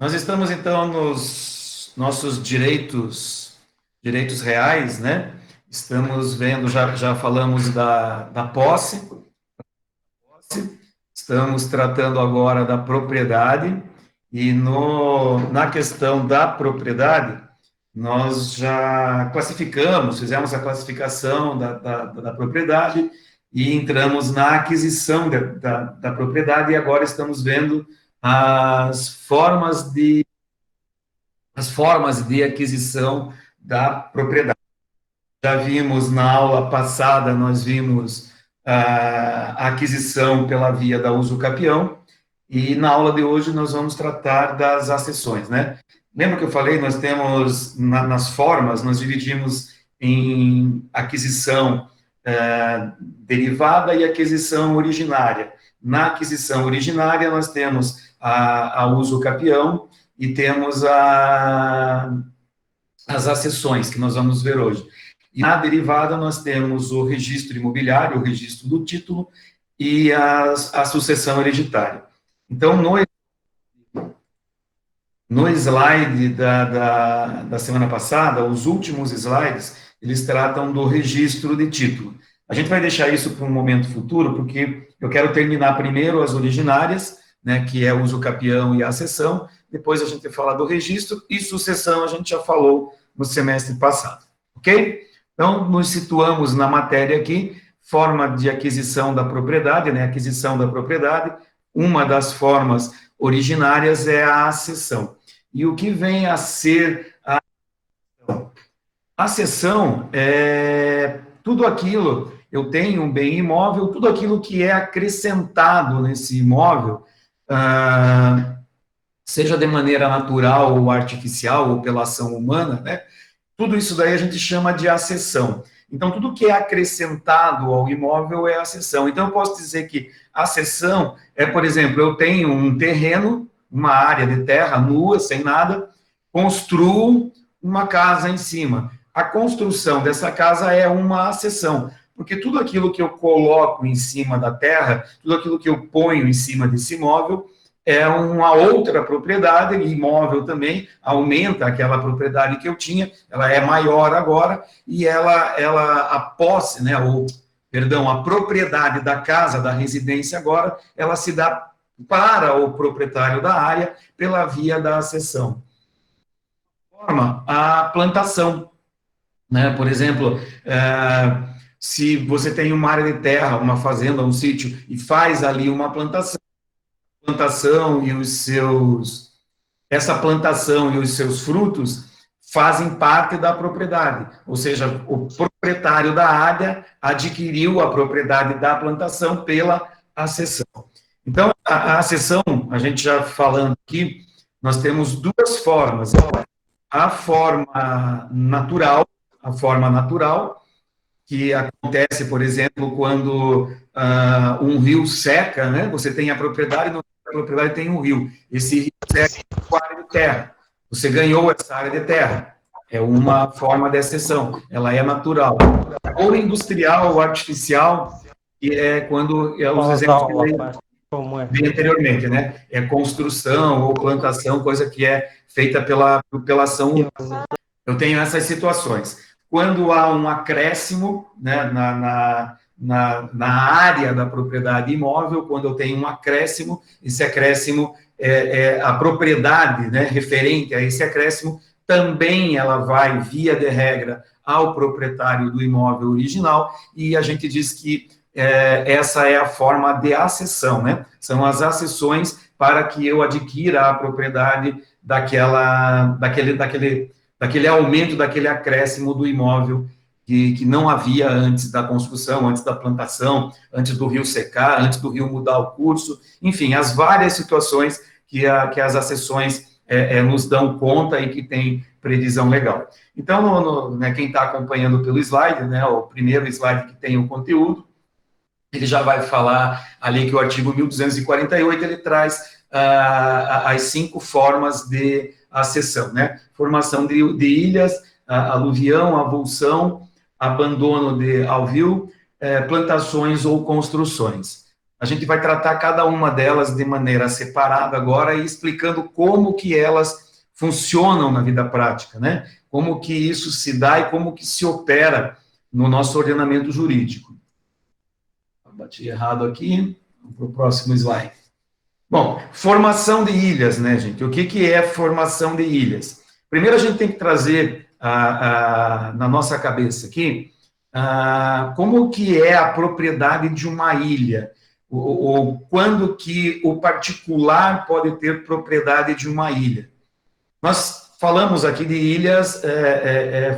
Nós estamos, então, nos nossos direitos reais, né? Estamos vendo, já falamos da posse, estamos tratando agora da propriedade, e na questão da propriedade, nós já classificamos, fizemos a classificação da propriedade e entramos na aquisição da propriedade, e agora estamos vendo as formas de aquisição da propriedade. Já vimos na aula passada, nós vimos a aquisição pela via da usucapião, e na aula de hoje nós vamos tratar das acessões, né? Lembra que eu falei, nós temos, nas formas, nós dividimos em aquisição derivada e aquisição originária. Na aquisição originária, nós temos a usucapião e temos as acessões, que nós vamos ver hoje. E na derivada, nós temos o registro imobiliário, o registro do título e a sucessão hereditária. Então, no slide da semana passada, os últimos slides, eles tratam do registro de título. A gente vai deixar isso para um momento futuro, porque eu quero terminar primeiro as originárias, né, que é o usucapião e a acessão, depois a gente vai falar do registro, e sucessão a gente já falou no semestre passado, ok? Então, nos situamos na matéria aqui, forma de aquisição da propriedade, né, aquisição da propriedade, uma das formas originárias é a acessão. E o que vem a ser a cessão? A cessão é tudo aquilo, eu tenho um bem imóvel, tudo aquilo que é acrescentado nesse imóvel, seja de maneira natural ou artificial, ou pela ação humana, né? Tudo isso daí a gente chama de acessão. Então, tudo que é acrescentado ao imóvel é acessão. Então, eu posso dizer que acessão é, por exemplo, eu tenho um terreno, uma área de terra nua, sem nada, construo uma casa em cima. A construção dessa casa é uma acessão, porque tudo aquilo que eu coloco em cima da terra, tudo aquilo que eu ponho em cima desse imóvel, é uma outra propriedade, e imóvel também, aumenta aquela propriedade que eu tinha, ela é maior agora, e a posse, né, perdão, a propriedade da casa, da residência agora, ela se dá para o proprietário da área pela via da acessão. Forma, a plantação, né, por exemplo, se você tem uma área de terra, uma fazenda, um sítio, e faz ali uma plantação e essa plantação e os seus frutos fazem parte da propriedade, ou seja, o proprietário da área adquiriu a propriedade da plantação pela acessão. Então, a acessão, a gente já falando aqui, nós temos duas formas. A forma natural, que acontece, por exemplo, quando um rio seca, né? Você tem a propriedade, a propriedade tem um rio. Esse rio seca com a área de terra. Você ganhou essa área de terra. É uma forma de exceção. Ela é natural. Ou industrial ou artificial, que é quando os exemplos que vi anteriormente, né? É construção ou plantação, coisa que é feita pela ação humana. Eu tenho essas situações. Quando há um acréscimo, né, na área da propriedade imóvel, quando eu tenho um acréscimo, esse acréscimo, a propriedade, né, referente a esse acréscimo, também ela vai, via de regra, ao proprietário do imóvel original, e a gente diz que essa é a forma de acessão, né? São as acessões para que eu adquira a propriedade daquele aumento, daquele acréscimo do imóvel que não havia antes da construção, antes da plantação, antes do rio secar, antes do rio mudar o curso, enfim, as várias situações que as acessões nos dão conta e que tem previsão legal. Então, né, quem está acompanhando pelo slide, né, o primeiro slide que tem o conteúdo, ele já vai falar ali que o artigo 1248, ele traz as 5 formas de acessão, né? Formação de ilhas, aluvião, avulsão, abandono de alvio, plantações ou construções. A gente vai tratar cada uma delas de maneira separada agora e explicando como que elas funcionam na vida prática, né? Como que isso se dá e como que se opera no nosso ordenamento jurídico. Bati errado aqui, vamos para o próximo slide. Bom, formação de ilhas, né, gente? O que, que é formação de ilhas? Primeiro, a gente tem que trazer na nossa cabeça aqui como que é a propriedade de uma ilha, ou quando que o particular pode ter propriedade de uma ilha. Nós falamos aqui de ilhas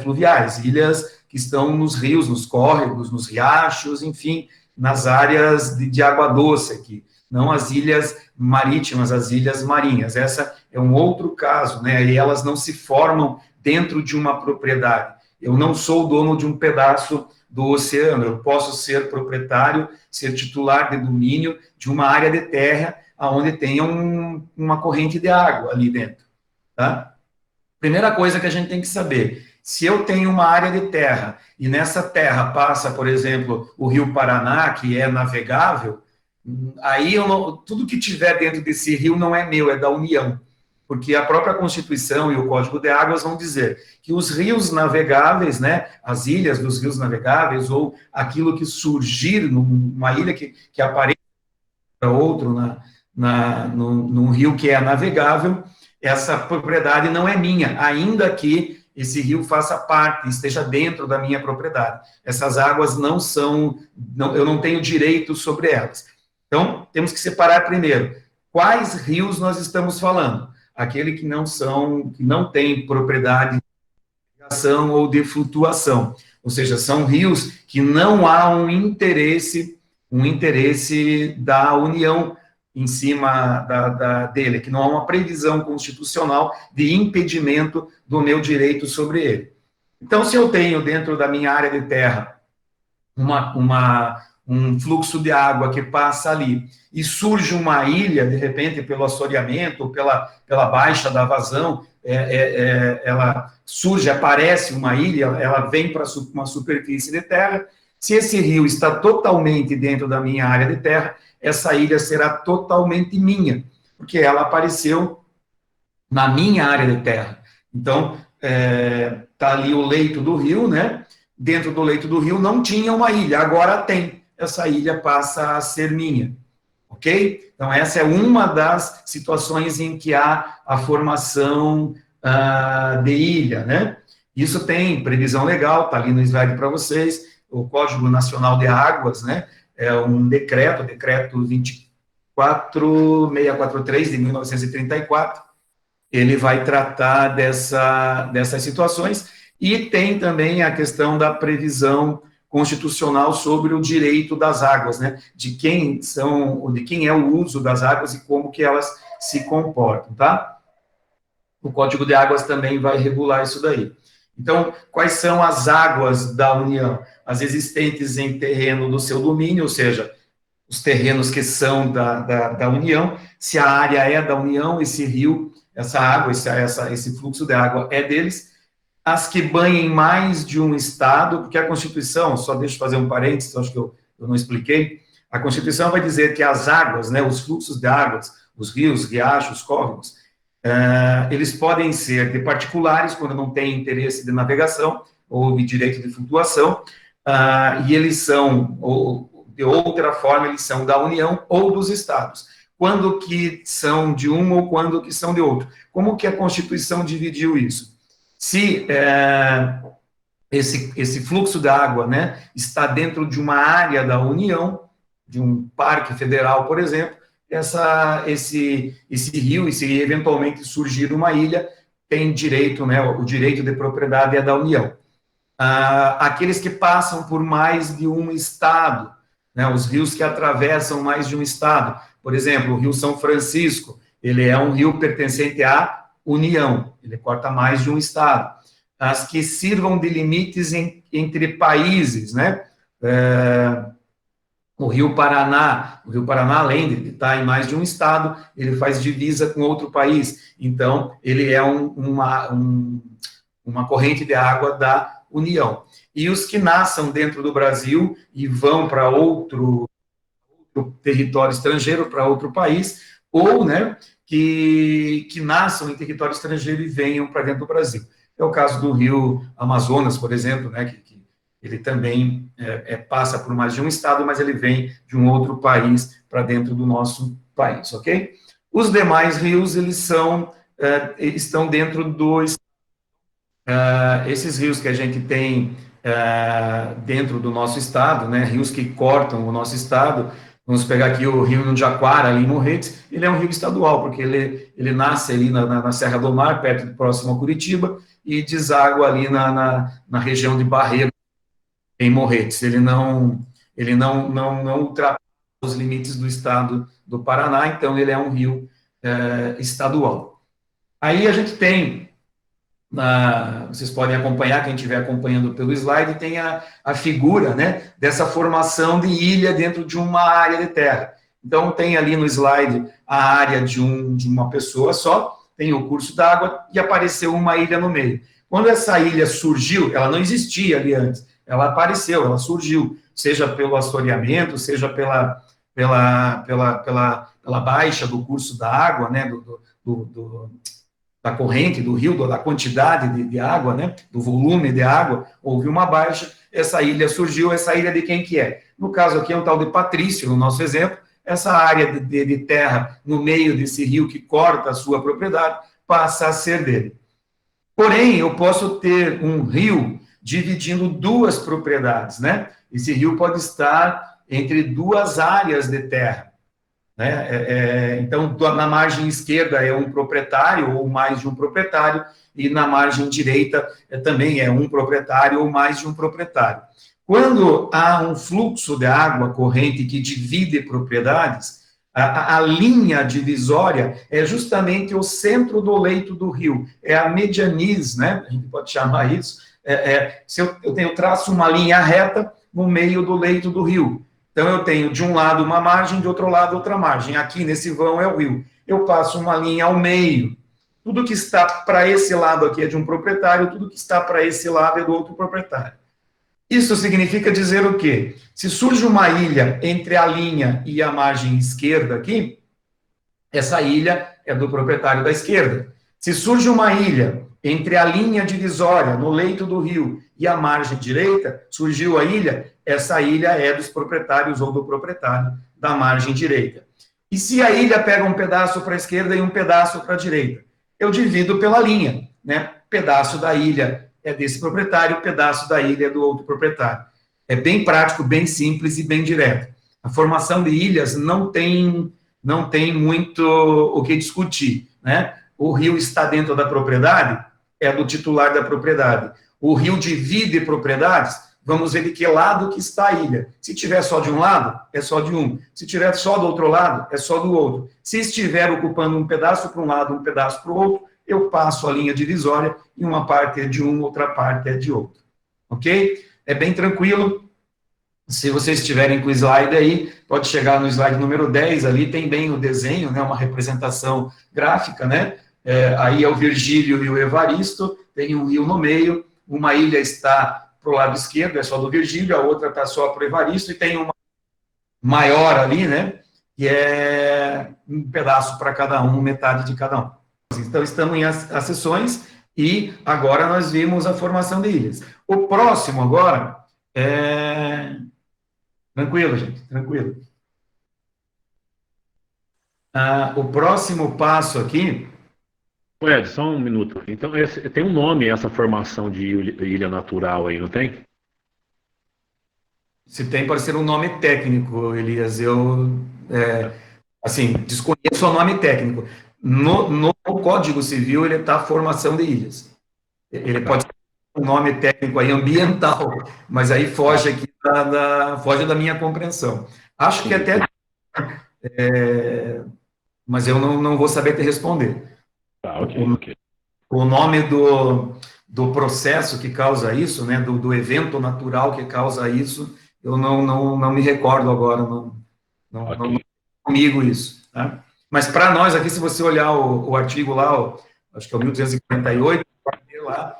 fluviais, ilhas que estão nos rios, nos córregos, nos riachos, enfim, nas áreas de água doce aqui, não as ilhas marítimas, as ilhas marinhas. Essa é um outro caso, né? E elas não se formam dentro de uma propriedade. Eu não sou dono de um pedaço do oceano, eu posso ser proprietário, ser titular de domínio de uma área de terra onde tenha uma corrente de água ali dentro, tá? Primeira coisa que a gente tem que saber, se eu tenho uma área de terra e nessa terra passa, por exemplo, o Rio Paraná, que é navegável, aí tudo que tiver dentro desse rio não é meu, é da União, porque a própria Constituição e o Código de Águas vão dizer que os rios navegáveis, né, as ilhas dos rios navegáveis, ou aquilo que surgir numa ilha que apareça para outro num rio que é navegável, essa propriedade não é minha, ainda que esse rio faça parte, esteja dentro da minha propriedade. Essas águas não são, eu não tenho direito sobre elas. Então, temos que separar primeiro, quais rios nós estamos falando? Aquele que não tem propriedade de navegação ou de flutuação, ou seja, são rios que não há um interesse da União em cima dele, que não há uma previsão constitucional de impedimento do meu direito sobre ele. Então, se eu tenho dentro da minha área de terra um fluxo de água que passa ali e surge uma ilha, de repente, pelo assoreamento, pela baixa da vazão, ela surge, aparece uma ilha, ela vem para uma superfície de terra. Se esse rio está totalmente dentro da minha área de terra, essa ilha será totalmente minha, porque ela apareceu na minha área de terra. Então, está ali o leito do rio, né? Dentro do leito do rio não tinha uma ilha, agora tem. Essa ilha passa a ser minha, ok? Então, essa é uma das situações em que há a formação de ilha, né? Isso tem previsão legal, está ali no slide para vocês, o Código Nacional de Águas, né? É um decreto 24643 de 1934, ele vai tratar dessas situações, e tem também a questão da previsão constitucional sobre o direito das águas, né? De quem é o uso das águas e como que elas se comportam, tá? O Código de Águas também vai regular isso daí. Então, quais são as águas da União? As existentes em terreno do seu domínio, ou seja, os terrenos que são da União, se a área é da União, esse rio, essa água, esse fluxo de água é deles. As que banhem mais de um estado, porque a Constituição, só deixa eu fazer um parênteses, acho que eu não expliquei, a Constituição vai dizer que as águas, né, os fluxos de águas, os rios, riachos, córregos, eles podem ser de particulares, quando não tem interesse de navegação ou de direito de flutuação, e eles são, ou de outra forma, eles são da União ou dos estados. Quando que são de um ou quando que são de outro? Como que a Constituição dividiu isso? Se esse fluxo de água, né, está dentro de uma área da União, de um parque federal, por exemplo, esse rio, e se eventualmente surgir uma ilha, tem direito, né, o direito de propriedade é da União. Aqueles que passam por mais de um estado, né, os rios que atravessam mais de um estado, por exemplo, o Rio São Francisco, ele é um rio pertencente à União, ele corta mais de um estado. As que sirvam de limites entre países, né, o Rio Paraná, além de estar em mais de um estado, ele faz divisa com outro país, então ele é uma corrente de água da União. E os que nasçam dentro do Brasil e vão para outro outro território estrangeiro, para outro país, ou, né, que nasçam em território estrangeiro e venham para dentro do Brasil. É o caso do rio Amazonas, por exemplo, né, que ele também passa por mais de um estado, mas ele vem de um outro país para dentro do nosso país, ok? Os demais rios, eles estão dentro dos... esses rios que a gente tem dentro do nosso estado, né, rios que cortam o nosso estado, vamos pegar aqui o rio Jaquara, ali em Morretes, ele é um rio estadual, porque ele nasce ali na Serra do Mar, próximo a Curitiba, e deságua ali na região de Barreiro, em Morretes. Ele não ultrapassa os limites do estado do Paraná, então ele é um rio estadual. Aí a gente tem, vocês podem acompanhar, quem estiver acompanhando pelo slide, tem a figura, né, dessa formação de ilha dentro de uma área de terra. Então, tem ali no slide a área de uma pessoa só, tem o curso d'água e apareceu uma ilha no meio. Quando essa ilha surgiu, ela não existia ali antes, ela apareceu, ela surgiu, seja pelo assoreamento, seja pela baixa do curso da água, né, da corrente do rio, da quantidade de água, né, do volume de água, houve uma baixa, essa ilha surgiu, essa ilha de quem que é? No caso aqui é um tal de Patrício, no nosso exemplo, essa área de terra no meio desse rio que corta a sua propriedade, passa a ser dele. Porém, eu posso ter um rio dividindo duas propriedades, né? Esse rio pode estar entre duas áreas de terra, né? Então, na margem esquerda é um proprietário ou mais de um proprietário, e na margem direita também é um proprietário ou mais de um proprietário. Quando há um fluxo de água corrente que divide propriedades, a linha divisória é justamente o centro do leito do rio, é a medianiz, né? A gente pode chamar isso. Se eu traço uma linha reta no meio do leito do rio. Então, eu tenho de um lado uma margem, de outro lado outra margem. Aqui, nesse vão, é o rio. Eu passo uma linha ao meio. Tudo que está para esse lado aqui é de um proprietário, tudo que está para esse lado é do outro proprietário. Isso significa dizer o quê? Se surge uma ilha entre a linha e a margem esquerda aqui, essa ilha é do proprietário da esquerda. Se surge uma ilha entre a linha divisória, no leito do rio, e a margem direita, surgiu a ilha, essa ilha é dos proprietários ou do proprietário da margem direita. E se a ilha pega um pedaço para a esquerda e um pedaço para a direita? Eu divido pela linha, né? Pedaço da ilha é desse proprietário, pedaço da ilha é do outro proprietário. É bem prático, bem simples e bem direto. A formação de ilhas não tem muito o que discutir, né? O rio está dentro da propriedade, é do titular da propriedade. O rio divide propriedades, vamos ver de que lado que está a ilha. Se tiver só de um lado, é só de um. Se tiver só do outro lado, é só do outro. Se estiver ocupando um pedaço para um lado, um pedaço para o outro, eu passo a linha divisória e uma parte é de um, outra parte é de outro. Ok? É bem tranquilo. Se vocês estiverem com o slide aí, pode chegar no slide número 10, ali tem bem o desenho, né, uma representação gráfica, né? Aí é o Virgílio e o Evaristo, tem um rio no meio, uma ilha está para o lado esquerdo, é só do Virgílio, a outra está só para o Evaristo, e tem uma maior ali, né, que é um pedaço para cada um, metade de cada um. Então, estamos em acessões, e agora nós vimos a formação de ilhas. O próximo agora é... Tranquilo, gente, tranquilo. O próximo passo aqui... Ed, só um minuto. Então, tem um nome essa formação de ilha natural aí, não tem? Se tem, pode ser um nome técnico, Elias. Eu, assim, desconheço o nome técnico. No Código Civil, ele está formação de ilhas. Ele pode ter um nome técnico aí, ambiental, mas aí foge aqui foge da minha compreensão. Acho que até... mas eu não vou saber te responder. Ok. O nome do processo que causa isso, né, do evento natural que causa isso, eu não me recordo agora, não comigo isso. Tá? Mas para nós aqui, se você olhar o artigo lá, acho que é o 1248, vai ter lá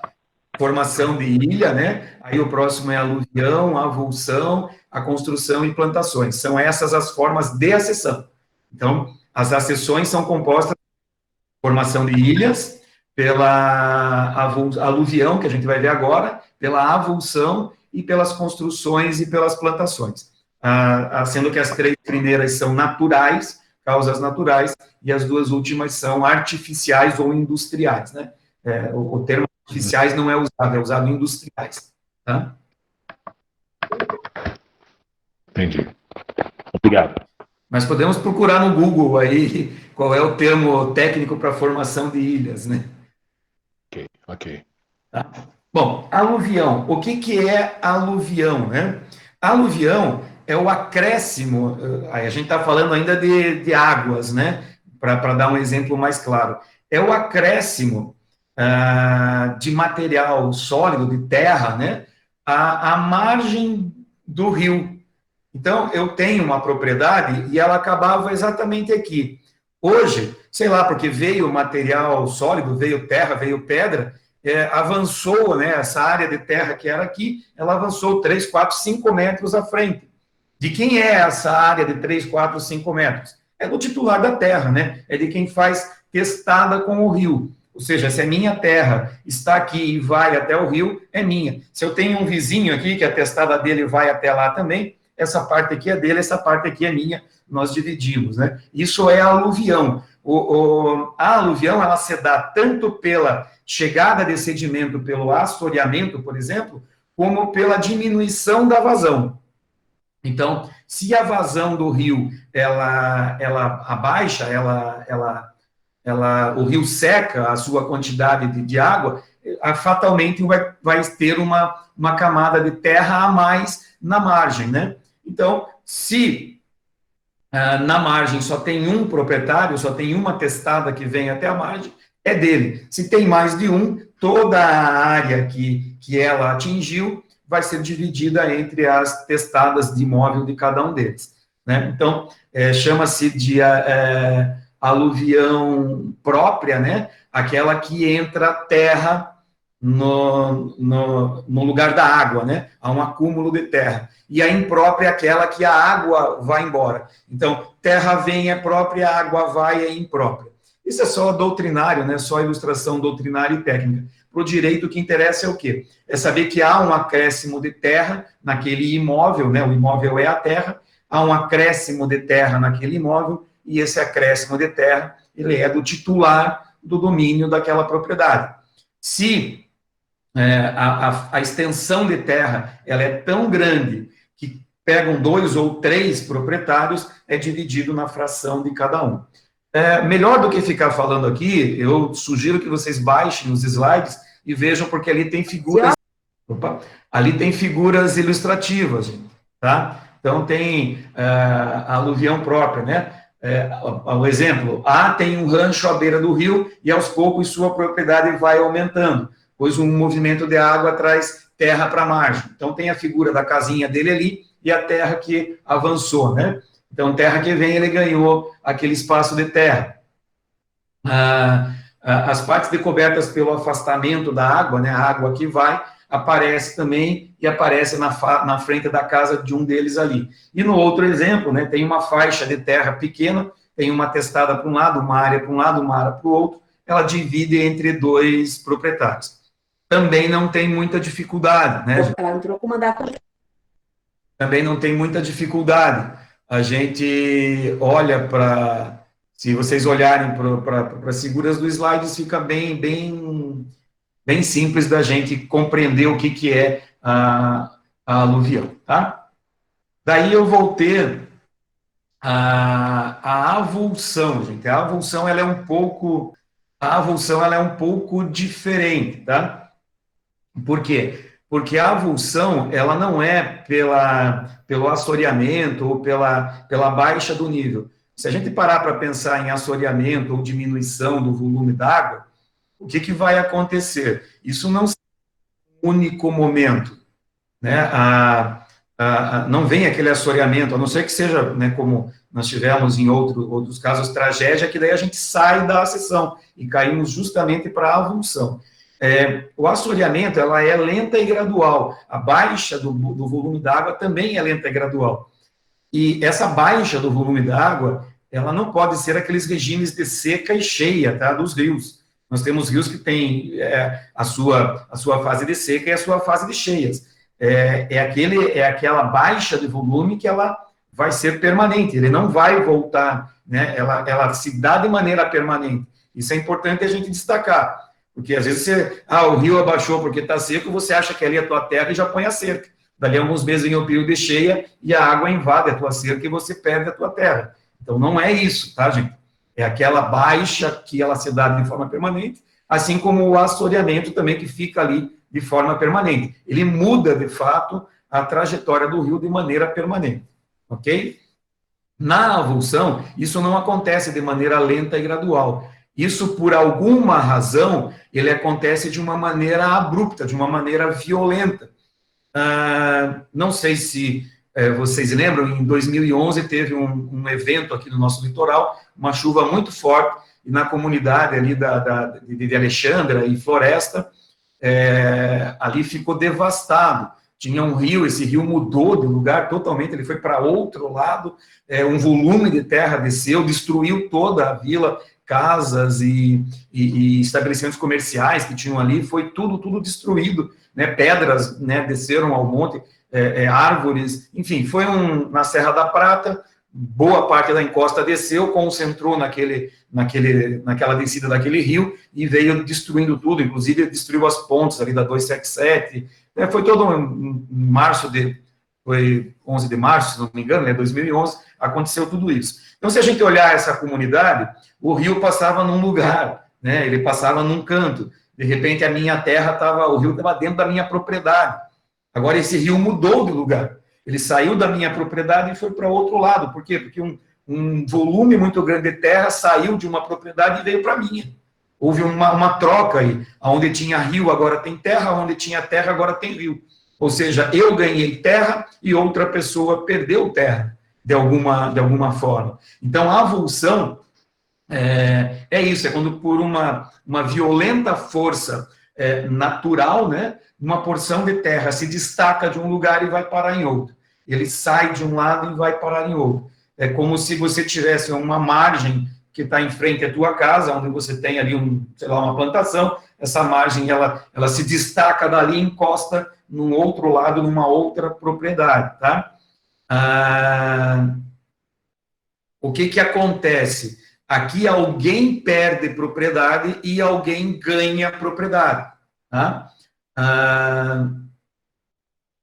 formação de ilha, né? Aí o próximo é aluvião, avulsão, a construção e plantações. São essas as formas de acessão. Então, as acessões são compostas por formação de ilhas, pela aluvião, que a gente vai ver agora, pela avulsão e pelas construções e pelas plantações. Sendo que as três primeiras são naturais, causas naturais, e as duas últimas são artificiais ou industriais, né? O termo artificiais não é usado industriais, tá? Entendi. Obrigado. Mas podemos procurar no Google aí qual é o termo técnico para formação de ilhas, né? Ok. Tá? Bom, aluvião. O que é aluvião, né? Aluvião é o acréscimo, aí a gente está falando ainda de águas, né? Para dar um exemplo mais claro. É o acréscimo de material sólido, de terra, né? À margem do rio. Então, eu tenho uma propriedade e ela acabava exatamente aqui. Hoje, sei lá, porque veio material sólido, veio terra, veio pedra, avançou, né, essa área de terra que era aqui, ela avançou 3, 4, 5 metros à frente. De quem é essa área de 3, 4, 5 metros? É do titular da terra, né? É de quem faz testada com o rio. Ou seja, se a minha terra está aqui e vai até o rio, é minha. Se eu tenho um vizinho aqui, que a testada dele vai até lá também, essa parte aqui é dele, essa parte aqui é minha, nós dividimos, né? Isso é aluvião. A aluvião, ela se dá tanto pela chegada de sedimento, pelo assoreamento, por exemplo, como pela diminuição da vazão. Então, se a vazão do rio, ela abaixa, o rio seca a sua quantidade de água, fatalmente vai ter uma camada de terra a mais na margem, né? Então, se na margem só tem um proprietário, só tem uma testada que vem até a margem, é dele. Se tem mais de um, toda a área que ela atingiu vai ser dividida entre as testadas de imóvel de cada um deles, né? Então, chama-se de aluvião própria, né? Aquela que entra terra no lugar da água, né? Há um acúmulo de terra. E a imprópria é aquela que a água vai embora. Então, terra vem é própria, água vai é imprópria. Isso é só doutrinário, né? Só ilustração doutrinária e técnica. Para o direito, o que interessa é o quê? É saber que há um acréscimo de terra naquele imóvel, né? O imóvel é a terra, há um acréscimo de terra naquele imóvel, e esse acréscimo de terra, ele é do titular do domínio daquela propriedade. Se a extensão de terra ela é tão grande que pegam 2 ou 3 proprietários, é dividido na fração de cada um. Melhor do que ficar falando aqui, eu sugiro que vocês baixem os slides e vejam, porque ali tem figuras. Opa, ali tem figuras ilustrativas, gente, tá? Então tem a aluvião própria, né? O exemplo, tem um rancho à beira do rio e aos poucos sua propriedade vai aumentando, pois um movimento de água traz terra para a margem. Então tem a figura da casinha dele ali e a terra que avançou, né? Então, terra que vem, ele ganhou aquele espaço de terra. As partes descobertas pelo afastamento da água, né, a água que vai, aparece também e aparece na frente da casa de um deles ali. E no outro exemplo, né, tem uma faixa de terra pequena, tem uma testada para um lado, uma área para um lado, uma área para o outro, ela divide entre 2 proprietários. Também não tem muita dificuldade, né? Ela entrou com mandato. Também não tem muita dificuldade. A gente olha para, se vocês olharem para as figuras do slide, fica bem simples da gente compreender o que é a aluvião, tá? Daí eu vou ter a avulsão, gente. A avulsão ela é um pouco diferente, tá? Por quê? Porque a avulsão, ela não é pelo assoreamento ou pela baixa do nível. Se a gente parar para pensar em assoreamento ou diminuição do volume d'água, o que vai acontecer? Isso não é um único momento, né? Não vem aquele assoreamento, a não ser que seja, né, como nós tivemos em outros casos, tragédia, que daí a gente sai da sessão e caímos justamente para a avulsão. O assoreamento, ela é lenta e gradual. A baixa do volume d'água também é lenta e gradual. E essa baixa do volume d'água, ela não pode ser aqueles regimes de seca e cheia, tá, dos rios. Nós temos rios que têm a sua fase de seca e a sua fase de cheias. É aquela baixa de volume que ela vai ser permanente, ele não vai voltar, né? Ela se dá de maneira permanente. Isso é importante a gente destacar, porque às vezes o rio abaixou porque está seco, você acha que ali é a tua terra e já põe a cerca. Dali a alguns meses vem o período de cheia e a água invade a tua cerca e você perde a tua terra. Então não é isso, tá, gente? É aquela baixa que ela se dá de forma permanente, assim como o assoreamento também, que fica ali de forma permanente. Ele muda, de fato, a trajetória do rio de maneira permanente, ok? Na avulsão, isso não acontece de maneira lenta e gradual. Isso, por alguma razão, ele acontece de uma maneira abrupta, de uma maneira violenta. Não sei se vocês lembram, em 2011 teve um evento aqui no nosso litoral, uma chuva muito forte, e na comunidade ali de Alexandra e Floresta, ali ficou devastado. Tinha um rio, esse rio mudou de lugar totalmente, ele foi para outro lado, um volume de terra desceu, destruiu toda a vila, casas e estabelecimentos comerciais que tinham ali, foi tudo destruído, né? Pedras, né, desceram ao monte, árvores, enfim, foi na Serra da Prata, boa parte da encosta desceu, concentrou naquela descida daquele rio e veio destruindo tudo, inclusive destruiu as pontes ali da 277, foi todo em março foi 11 de março, se não me engano, né, 2011, aconteceu tudo isso. Então, se a gente olhar essa comunidade, o rio passava num lugar, né, ele passava num canto, de repente a minha terra o rio estava dentro da minha propriedade. Agora esse rio mudou de lugar, ele saiu da minha propriedade e foi para outro lado. Por quê? Porque um volume muito grande de terra saiu de uma propriedade e veio para a minha. Houve uma troca aí, onde tinha rio agora tem terra, onde tinha terra agora tem rio. Ou seja, eu ganhei terra e outra pessoa perdeu terra, de alguma forma. Então, a avulsão isso, é quando por uma violenta força natural, né, uma porção de terra se destaca de um lugar e vai parar em outro. Ele sai de um lado e vai parar em outro. É como se você tivesse uma margem que está em frente à tua casa, onde você tem ali uma plantação, essa margem ela se destaca dali e encosta num outro lado, numa outra propriedade, tá? O que acontece? Aqui alguém perde propriedade e alguém ganha propriedade, tá?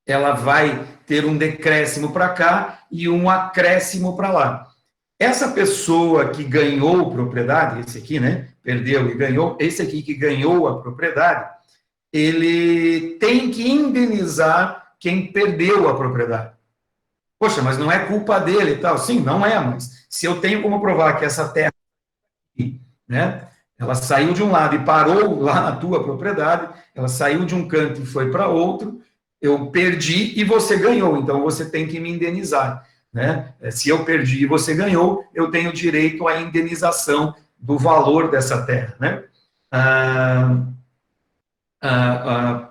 Ela vai ter um decréscimo para cá e um acréscimo para lá. Essa pessoa que ganhou propriedade, esse aqui, né, perdeu e ganhou, esse aqui que ganhou a propriedade, ele tem que indenizar quem perdeu a propriedade. Poxa, mas não é culpa dele e tal. Sim, não é, mas se eu tenho como provar que essa terra, né, ela saiu de um lado e parou lá na tua propriedade, ela saiu de um canto e foi para outro, eu perdi e você ganhou, então você tem que me indenizar. Né? Se eu perdi e você ganhou, eu tenho direito à indenização do valor dessa terra. Né?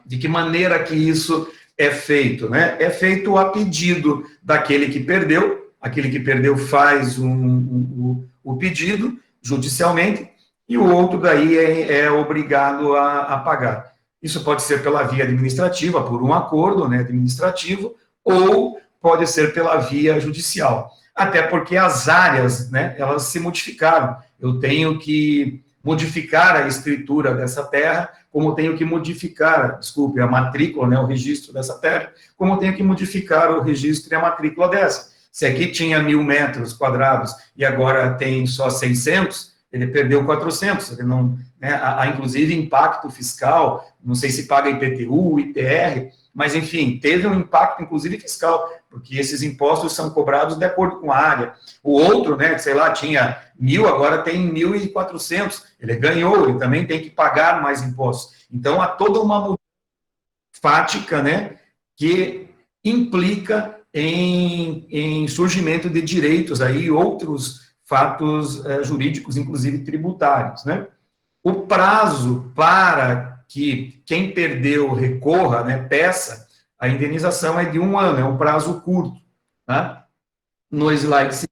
De que maneira que isso é feito? Né? É feito a pedido daquele que perdeu, aquele que perdeu faz o pedido judicialmente, e o outro daí é obrigado a pagar. Isso pode ser pela via administrativa, por um acordo, né, administrativo, ou pode ser pela via judicial. Até porque as áreas, né, elas se modificaram. Eu tenho que modificar a escritura dessa terra, como tenho que modificar, a matrícula, né, o registro dessa terra, como tenho que modificar o registro e a matrícula dessa. Se aqui tinha 1.000 metros quadrados e agora tem só 600, ele perdeu 400, ele não, né, há inclusive impacto fiscal, não sei se paga IPTU, ITR, mas enfim, teve um impacto inclusive fiscal, porque esses impostos são cobrados de acordo com a área. O outro, né, sei lá, tinha 1.000, agora tem 1.400, ele ganhou, ele também tem que pagar mais impostos. Então, há toda uma mudança fática, né, que implica em surgimento de direitos aí, outros fatos jurídicos, inclusive tributários, né? O prazo para que quem perdeu recorra, né, peça, a indenização é de 1 ano, é um prazo curto. Tá? No slide seguinte,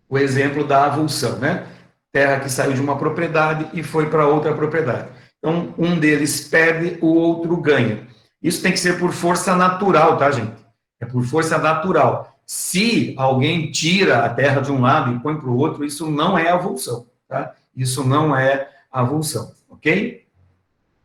o exemplo da avulsão, né? Terra que saiu de uma propriedade e foi para outra propriedade. Então, um deles perde, o outro ganha. Isso tem que ser por força natural, tá, gente? É por força natural. Se alguém tira a terra de um lado e põe para o outro, isso não é avulsão, tá? Isso não é avulsão, ok?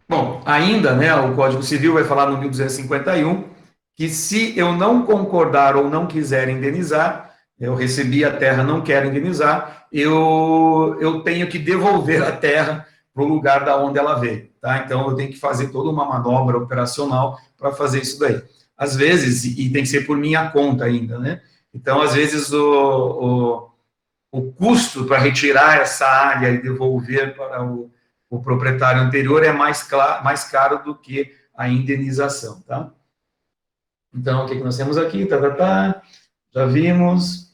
Bom, ainda, né, o Código Civil vai falar no 1251 que se eu não concordar ou não quiser indenizar, eu recebi a terra, não quero indenizar, eu tenho que devolver a terra para o lugar da onde ela veio, tá? Então, eu tenho que fazer toda uma manobra operacional para fazer isso daí. Às vezes, e tem que ser por minha conta ainda, né? Então, às vezes, o custo para retirar essa área e devolver para o proprietário anterior é mais caro do que a indenização, tá? Então, o que nós temos aqui? Já vimos.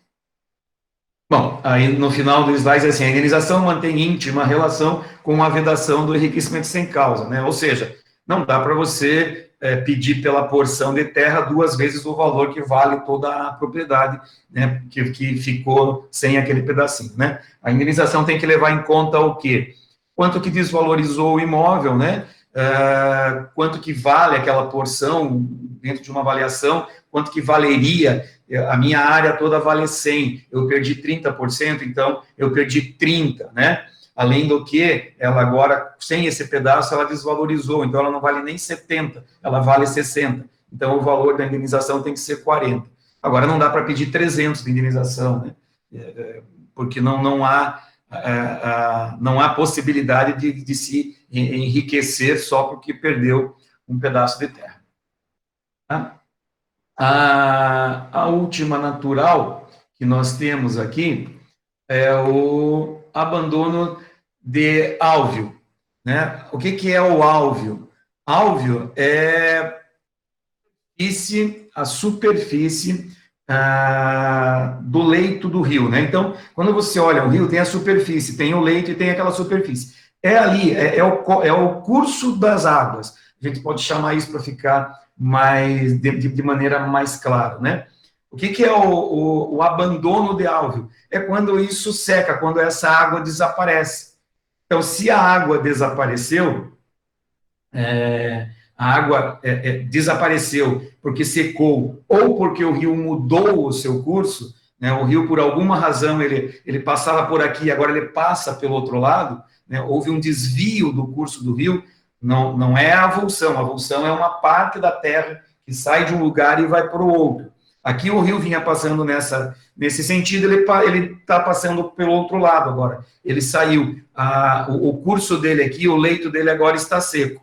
Bom, aí no final do slide é assim, a indenização mantém íntima relação com a vedação do enriquecimento sem causa, né? Ou seja, não dá para você pedir pela porção de terra 2 vezes o valor que vale toda a propriedade, né, que ficou sem aquele pedacinho, né? A indenização tem que levar em conta o quê? Quanto que desvalorizou o imóvel, né? Quanto que vale aquela porção dentro de uma avaliação, quanto que valeria, a minha área toda vale 100, eu perdi 30%, então eu perdi 30, né? Além do que, ela agora, sem esse pedaço, ela desvalorizou, então ela não vale nem 70, ela vale 60. Então o valor da indenização tem que ser 40. Agora não dá para pedir 300 de indenização, né? Porque não há possibilidade de se enriquecer só porque perdeu um pedaço de terra. Tá? A última natural que nós temos aqui é o abandono de álveo, né? O que é o álveo? Álveo é a superfície do leito do rio, né? Então, quando você olha o rio, tem a superfície, tem o leito e tem aquela superfície. É ali, é o curso das águas. A gente pode chamar isso para ficar mais de maneira mais clara, né? O que é o abandono de álveo? É quando isso seca, quando essa água desaparece. Então, se a água desapareceu, a água desapareceu porque secou ou porque o rio mudou o seu curso, né? O rio, por alguma razão, ele passava por aqui, agora ele passa pelo outro lado, né? Houve um desvio do curso do rio, não é a avulsão é uma parte da terra que sai de um lugar e vai para o outro. Aqui o rio vinha passando nesse sentido, ele está passando pelo outro lado agora. Ele saiu, o curso dele aqui, o leito dele agora está seco.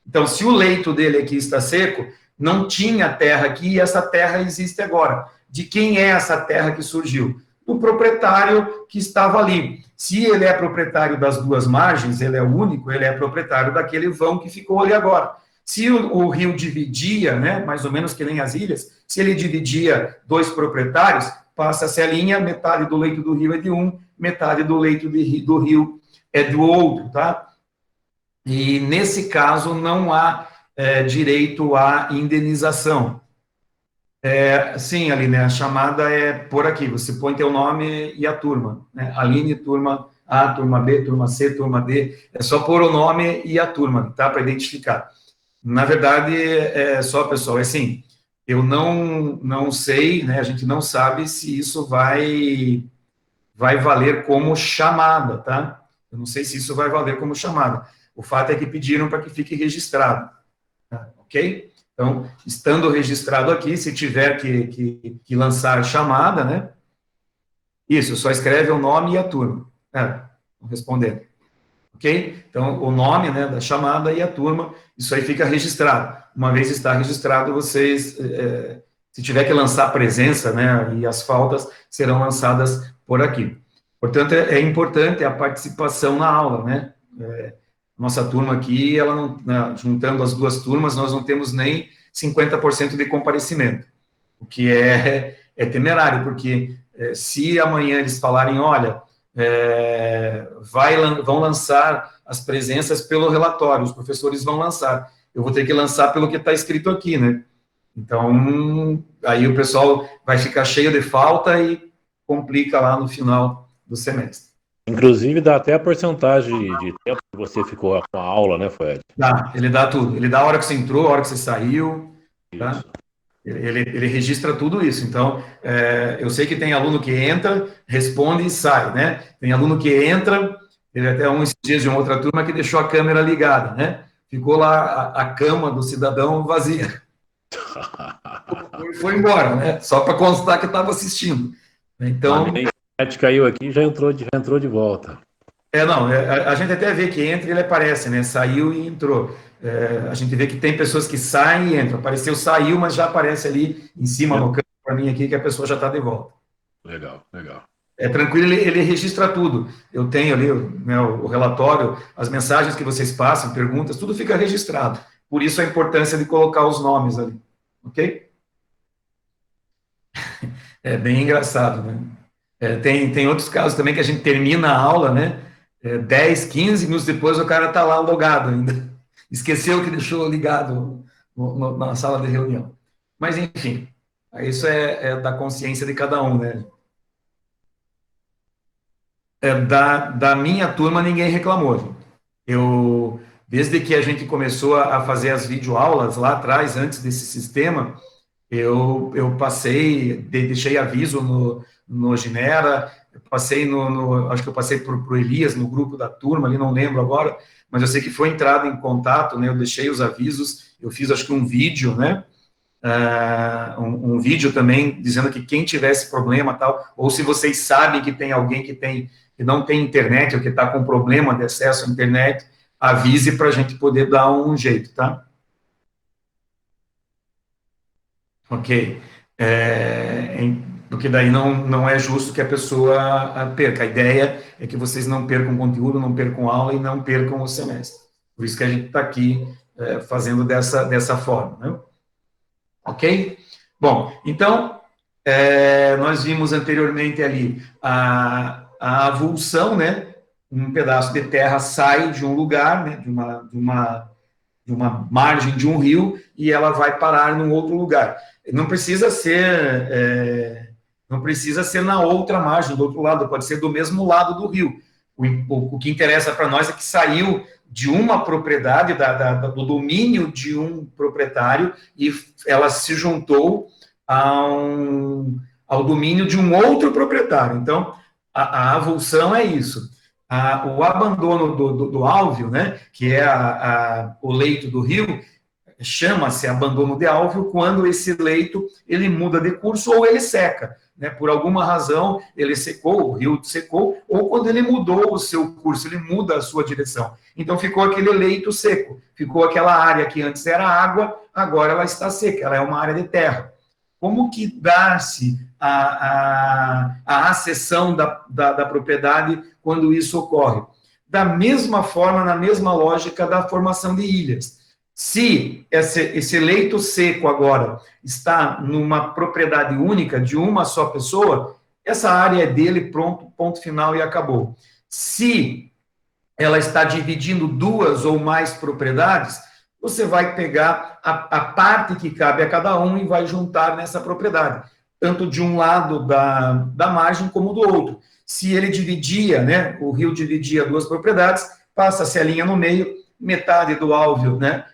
Então, se o leito dele aqui está seco, não tinha terra aqui e essa terra existe agora. De quem é essa terra que surgiu? Do proprietário que estava ali. Se ele é proprietário das duas margens, ele é o único, ele é proprietário daquele vão que ficou ali agora. Se o rio dividia, né, mais ou menos que nem as ilhas, se ele dividia 2 proprietários, passa-se a linha, metade do leito do rio é de um, metade do leito do rio é do outro, tá? E, nesse caso, não há direito à indenização. Sim, Aline, a chamada é por aqui, você põe teu nome e a turma, né? Aline, turma A, turma B, turma C, turma D, é só pôr o nome e a turma, tá, para identificar. Na verdade, só, pessoal, assim, eu não sei, né, a gente não sabe se isso vai valer como chamada, tá? Eu não sei se isso vai valer como chamada. O fato é que pediram para que fique registrado, tá? Ok? Então, estando registrado aqui, se tiver que lançar chamada, né? Isso, só escreve o nome e a turma. Respondendo. Ok? Então, o nome, né, da chamada e a turma, isso aí fica registrado. Uma vez está registrado, vocês, se tiver que lançar presença, né, e as faltas serão lançadas por aqui. Portanto, é importante a participação na aula, né? Nossa turma aqui, ela não, né, juntando as duas turmas, nós não temos nem 50% de comparecimento, o que é temerário, porque se amanhã eles falarem, olha, vão lançar as presenças pelo relatório, os professores vão lançar. Eu vou ter que lançar pelo que está escrito aqui, né? Então, aí o pessoal vai ficar cheio de falta e complica lá no final do semestre. Inclusive, dá até a porcentagem de tempo que você ficou com a aula, né, Fred? Dá, ele dá tudo. Ele dá a hora que você entrou, a hora que você saiu, tá? Isso. Ele registra tudo isso. Então, eu sei que tem aluno que entra, responde e sai, né? Tem aluno que entra, teve até esses dias de uma outra turma que deixou a câmera ligada, né? Ficou lá a cama do cidadão vazia. Foi embora, né? Só para constar que estava assistindo. Então, A minha internet caiu aqui e já entrou de volta. não, a gente até vê que entra e ele aparece, né? Saiu e entrou. A gente vê que tem pessoas que saem e entram. Apareceu, saiu, mas já aparece ali em cima no canto para mim aqui que a pessoa já está de volta. Legal, legal. É tranquilo, ele registra tudo. Eu tenho ali, né, o relatório, as mensagens que vocês passam, perguntas, tudo fica registrado. Por isso a importância de colocar os nomes ali, ok? É bem engraçado, né? Tem outros casos também que a gente termina a aula, né? 10, 15 minutos depois o cara está lá logado ainda. Esqueceu que deixou ligado na sala de reunião. Mas, enfim, isso é da consciência de cada um, né? Da minha turma, ninguém reclamou, gente. Desde que a gente começou a fazer as videoaulas lá atrás, antes desse sistema, eu passei, deixei aviso no Ginera, passei acho que eu passei para o Elias, no grupo da turma, ali não lembro agora, mas eu sei que foi entrado em contato, né, eu deixei os avisos, eu fiz acho que um vídeo, né, um vídeo também dizendo que quem tivesse problema tal, ou se vocês sabem que tem alguém que não tem internet ou que está com problema de acesso à internet, avise para a gente poder dar um jeito, tá? Ok. Porque daí não é justo que a pessoa perca. A ideia é que vocês não percam conteúdo, não percam aula e não percam o semestre. Por isso que a gente está aqui fazendo dessa forma, né? Ok? Bom, então, nós vimos anteriormente ali a avulsão, né? Um pedaço de terra sai de um lugar, né? De uma margem de um rio e ela vai parar num outro lugar. Não precisa ser na outra margem, do outro lado, pode ser do mesmo lado do rio. O que interessa para nós é que saiu de uma propriedade, do domínio de um proprietário, e ela se juntou ao domínio de um outro proprietário. Então, a avulsão é isso. O abandono do álveo, né, que é o leito do rio, chama-se abandono de álveo quando esse leito ele muda de curso ou ele seca, né? Por alguma razão ele secou, o rio secou, ou quando ele mudou o seu curso, ele muda a sua direção. Então ficou aquele leito seco, ficou aquela área que antes era água, agora ela está seca, ela é uma área de terra. Como que dá-se a acessão da propriedade quando isso ocorre? Da mesma forma, na mesma lógica da formação de ilhas. Se esse leito seco agora está numa propriedade única de uma só pessoa, essa área é dele, pronto, ponto final e acabou. Se ela está dividindo duas ou mais propriedades, você vai pegar a parte que cabe a cada um e vai juntar nessa propriedade, tanto de um lado da margem como do outro. Se ele dividia, né, o rio dividia duas propriedades, passa-se a linha no meio, metade do álveo, né,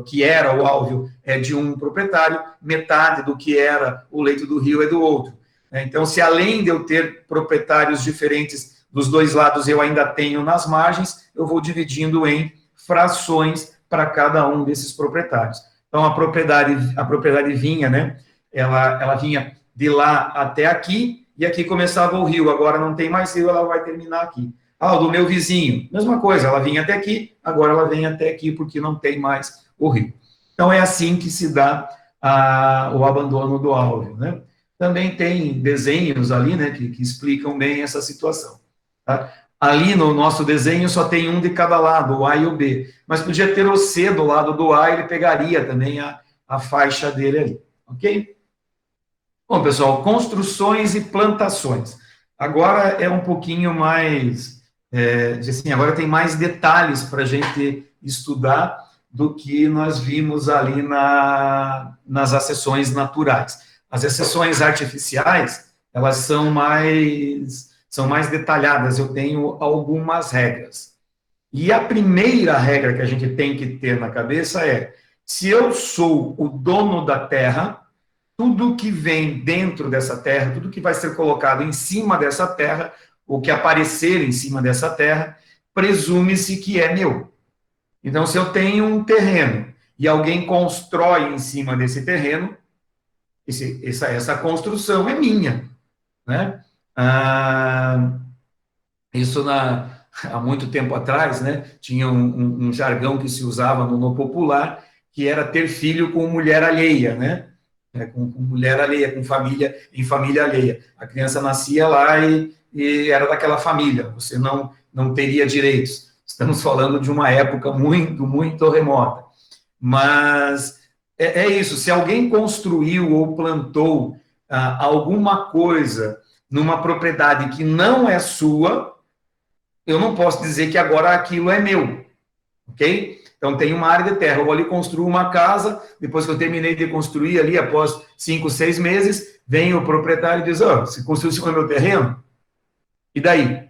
que era o álveo é de um proprietário, metade do que era o leito do rio é do outro. Então, se além de eu ter proprietários diferentes dos dois lados, eu ainda tenho nas margens, eu vou dividindo em frações para cada um desses proprietários. Então, a propriedade vinha, né? Ela vinha de lá até aqui, e aqui começava o rio. Agora não tem mais rio, ela vai terminar aqui. O do meu vizinho, mesma coisa, ela vinha até aqui, agora ela vem até aqui, porque não tem mais o rio. Então, é assim que se dá o abandono do álveo, né? Também tem desenhos ali, né, que explicam bem essa situação. Tá? Ali no nosso desenho só tem um de cada lado, o A e o B, mas podia ter o C do lado do A, ele pegaria também a faixa dele ali, ok? Bom, pessoal, construções e plantações. Agora é um pouquinho mais diz assim, agora tem mais detalhes para a gente estudar do que nós vimos ali nas acessões naturais. As acessões artificiais, elas são mais detalhadas, eu tenho algumas regras. E a primeira regra que a gente tem que ter na cabeça é, se eu sou o dono da terra, tudo que vem dentro dessa terra, tudo que vai ser colocado em cima dessa terra, ou que aparecer em cima dessa terra, presume-se que é meu. Então, se eu tenho um terreno e alguém constrói em cima desse terreno, essa construção é minha, né? Isso há muito tempo atrás, né? Tinha um jargão que se usava no popular, que era ter filho com mulher alheia, né? Com mulher alheia, em família alheia. A criança nascia lá e era daquela família, você não teria direitos. Estamos falando de uma época muito, muito remota. Mas é isso, se alguém construiu ou plantou alguma coisa numa propriedade que não é sua, eu não posso dizer que agora aquilo é meu, ok? Então, tem uma área de terra, eu vou ali construir uma casa, depois que eu terminei de construir ali, após 5, 6 meses, vem o proprietário e diz, você construiu em cima do meu terreno? E daí?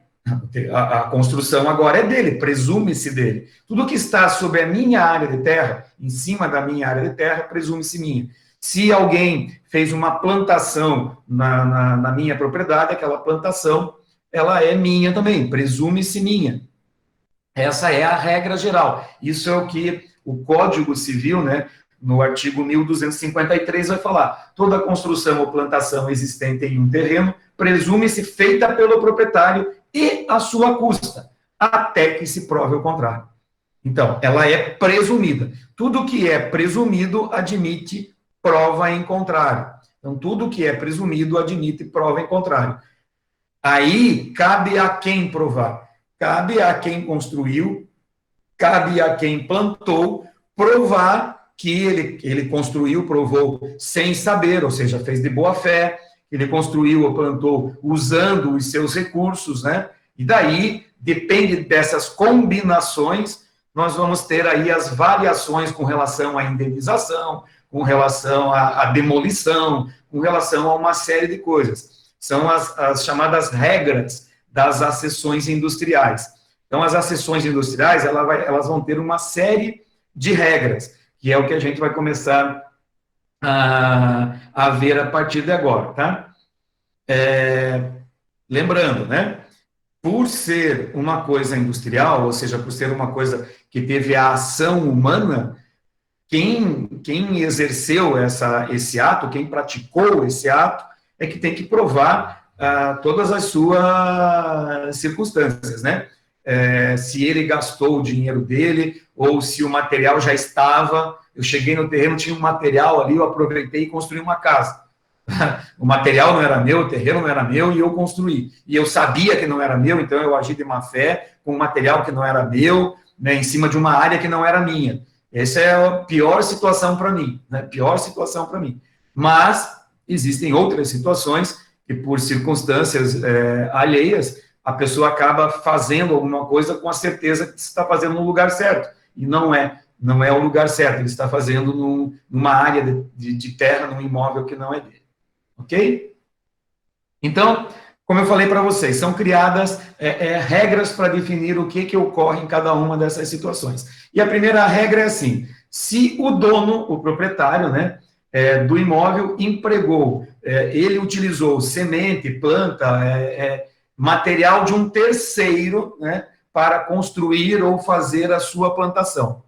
A construção agora é dele, presume-se dele. Tudo que está sobre a minha área de terra, em cima da minha área de terra, presume-se minha. Se alguém fez uma plantação na minha propriedade, aquela plantação, ela é minha também, presume-se minha. Essa é a regra geral. Isso é o que o Código Civil, né, no artigo 1253, vai falar. Toda construção ou plantação existente em um terreno presume-se feita pelo proprietário e à sua custa, até que se prove o contrário. Então, ela é presumida. Tudo que é presumido admite prova em contrário. Então, tudo que é presumido admite prova em contrário. Aí, cabe a quem provar? Cabe a quem construiu, cabe a quem plantou, provar que ele construiu, provou sem saber, ou seja, fez de boa fé, ele construiu ou plantou usando os seus recursos, né? E daí, depende dessas combinações, nós vamos ter aí as variações com relação à indenização, com relação à demolição, com relação a uma série de coisas. São as chamadas regras das acessões industriais. Então, as acessões industriais, elas vão ter uma série de regras, que é o que a gente vai começar a ver a partir de agora, tá? Lembrando, né? Por ser uma coisa industrial, ou seja, por ser uma coisa que teve a ação humana, quem exerceu esse ato, quem praticou esse ato, é que tem que provar todas as suas circunstâncias, né? Se ele gastou o dinheiro dele, ou se o material já estava, eu cheguei no terreno, tinha um material ali, eu aproveitei e construí uma casa. O material não era meu, o terreno não era meu, e eu construí. E eu sabia que não era meu, então eu agi de má fé, com um material que não era meu, né, em cima de uma área que não era minha. Essa é a pior situação para mim, né? Pior situação para mim. Mas existem outras situações que, por circunstâncias alheias, a pessoa acaba fazendo alguma coisa com a certeza que está fazendo no lugar certo. E não é o lugar certo, ele está fazendo numa área de terra, num imóvel que não é dele. Ok? Então, como eu falei para vocês, são criadas regras para definir o que ocorre em cada uma dessas situações. E a primeira regra é assim, se o dono, o proprietário, né, do imóvel empregou, ele utilizou semente, planta, material de um terceiro, né, para construir ou fazer a sua plantação.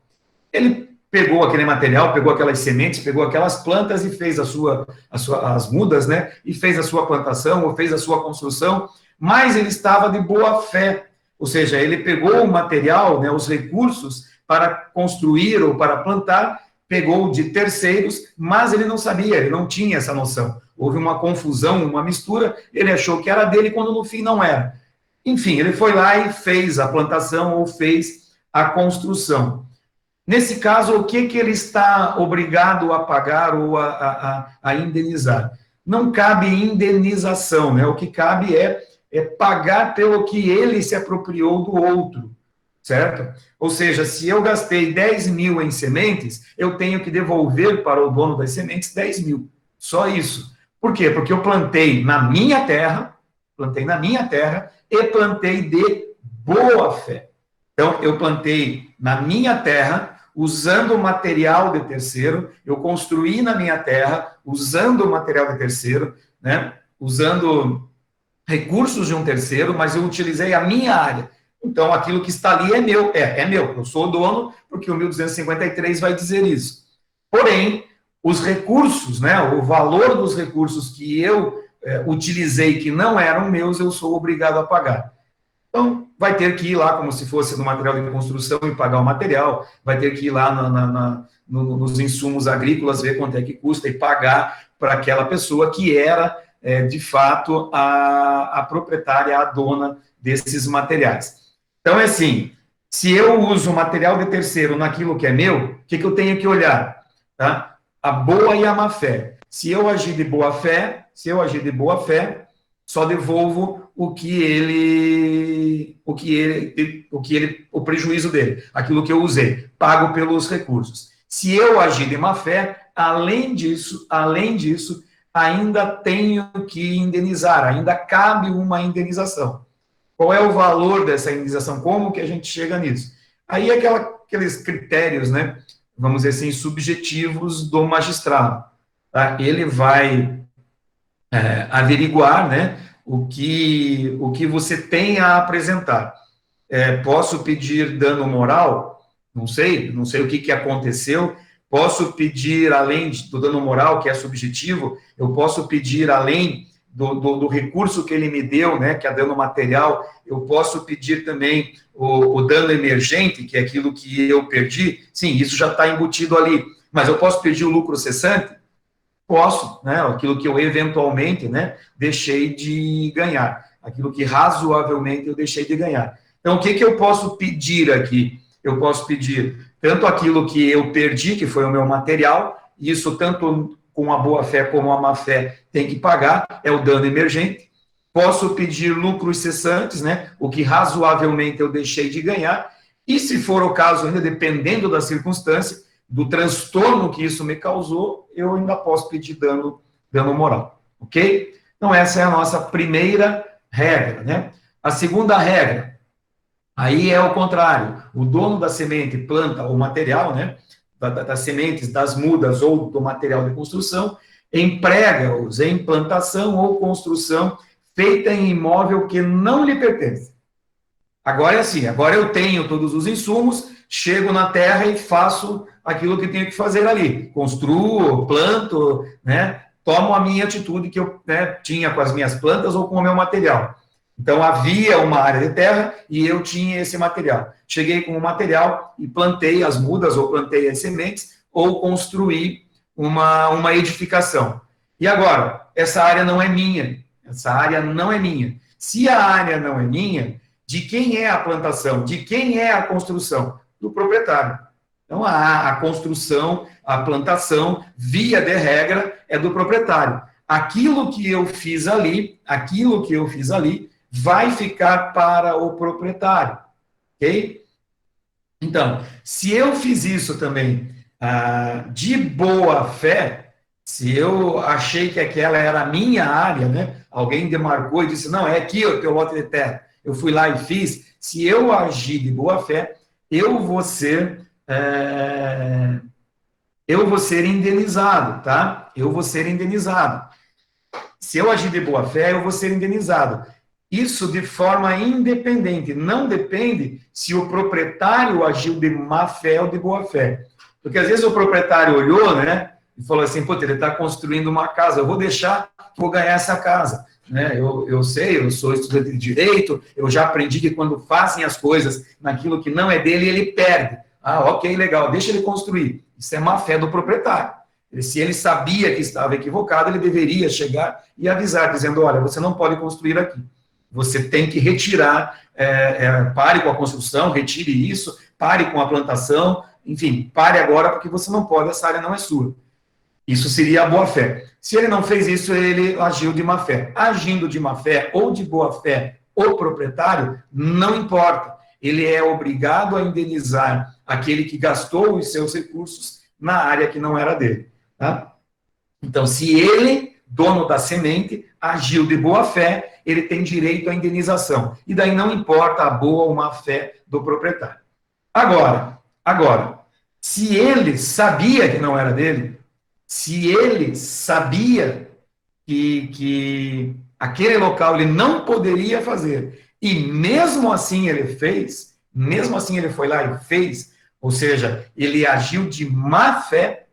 Ele pegou aquele material, pegou aquelas sementes, pegou aquelas plantas e fez as mudas, né? E fez a sua plantação ou fez a sua construção, mas ele estava de boa fé, ou seja, ele pegou o material, né, os recursos para construir ou para plantar, pegou de terceiros, mas ele não sabia, ele não tinha essa noção. Houve uma confusão, uma mistura, ele achou que era dele quando no fim não era. Enfim, ele foi lá e fez a plantação ou fez a construção. Nesse caso, o que ele está obrigado a pagar ou a indenizar? Não cabe indenização, né? O que cabe é é pagar pelo que ele se apropriou do outro, certo? Ou seja, se eu gastei 10 mil em sementes, eu tenho que devolver para o dono das sementes 10 mil. Só isso. Por quê? Porque eu plantei na minha terra e plantei de boa fé. Então, eu plantei na minha terra, usando o material de terceiro, eu construí na minha terra, usando o material de terceiro, né? Usando recursos de um terceiro, mas eu utilizei a minha área. Então, aquilo que está ali é meu, é meu, eu sou o dono, porque o 1253 vai dizer isso. Porém, os recursos, né, o valor dos recursos que eu utilizei que não eram meus, eu sou obrigado a pagar. Então, vai ter que ir lá, como se fosse no material de construção, e pagar o material, vai ter que ir lá nos insumos agrícolas, ver quanto é que custa e pagar para aquela pessoa que era, de fato, a proprietária, a dona desses materiais. Então, é assim, se eu uso material de terceiro naquilo que é meu, o que eu tenho que olhar? Tá? A boa e a má fé. Se eu agir de boa fé, só devolvo o prejuízo dele, aquilo que eu usei, pago pelos recursos. Se eu agir de má fé, além disso, ainda tenho que indenizar, ainda cabe uma indenização. Qual é o valor dessa indenização? Como que a gente chega nisso? Aí é aqueles critérios, né, vamos dizer assim, subjetivos do magistrado. Tá? Ele vai averiguar, né, o que você tem a apresentar. Posso pedir dano moral? Não sei o que aconteceu. Posso pedir, além do dano moral, que é subjetivo, eu posso pedir, além do recurso que ele me deu, né, que é dano material, eu posso pedir também o dano emergente, que é aquilo que eu perdi. Sim, isso já está embutido ali. Mas eu posso pedir o lucro cessante? Posso, né, aquilo que eu eventualmente, né, deixei de ganhar, aquilo que razoavelmente eu deixei de ganhar. Então, o que eu posso pedir aqui? Eu posso pedir tanto aquilo que eu perdi, que foi o meu material, isso tanto com a boa-fé como a má-fé tem que pagar, é o dano emergente. Posso pedir lucros cessantes, né, o que razoavelmente eu deixei de ganhar, e se for o caso, ainda dependendo da circunstância, do transtorno que isso me causou, eu ainda posso pedir dano moral, ok? Então, essa é a nossa primeira regra, né? A segunda regra, aí é o contrário. O dono da semente planta o material, né? Das sementes, das mudas ou do material de construção, emprega-os em plantação ou construção feita em imóvel que não lhe pertence. Agora é assim, agora eu tenho todos os insumos, chego na terra e faço aquilo que tenho que fazer ali. Construo, planto, né? Tomo a minha atitude que eu, né, tinha com as minhas plantas ou com o meu material. Então, havia uma área de terra e eu tinha esse material. Cheguei com o material e plantei as mudas, ou plantei as sementes, ou construí uma edificação. E agora, essa área não é minha. Essa área não é minha. Se a área não é minha, de quem é a plantação? De quem é a construção? Do proprietário. Então, a construção, a plantação, via de regra, é do proprietário. Aquilo que eu fiz ali, vai ficar para o proprietário, ok? Então, se eu fiz isso também de boa fé, se eu achei que aquela era a minha área, né? Alguém demarcou e disse, não, é aqui o teu lote de terra, eu fui lá e fiz, se eu agir de boa fé, eu vou ser indenizado, tá? Eu vou ser indenizado. Se eu agir de boa fé, eu vou ser indenizado. Isso de forma independente, não depende se o proprietário agiu de má fé ou de boa fé. Porque às vezes o proprietário olhou, né, e falou assim, pô, ele está construindo uma casa, eu vou deixar, vou ganhar essa casa. Né? Eu sei, eu sou estudante de direito, eu já aprendi que quando fazem as coisas naquilo que não é dele, ele perde. Ah, ok, legal, deixa ele construir. Isso é má fé do proprietário. Se ele sabia que estava equivocado, ele deveria chegar e avisar, dizendo, olha, você não pode construir aqui. Você tem que retirar, pare com a construção, retire isso, pare com a plantação, enfim, pare agora porque você não pode, essa área não é sua. Isso seria a boa-fé. Se ele não fez isso, ele agiu de má-fé. Agindo de má-fé ou de boa-fé, o proprietário, não importa. Ele é obrigado a indenizar aquele que gastou os seus recursos na área que não era dele. Tá? Então, se ele, dono da semente, agiu de boa-fé, ele tem direito à indenização. E daí não importa a boa ou má-fé do proprietário. Agora, se ele sabia que não era dele, se ele sabia que aquele local ele não poderia fazer, e mesmo assim ele fez, mesmo assim ele foi lá e fez, ou seja, ele agiu de má fé,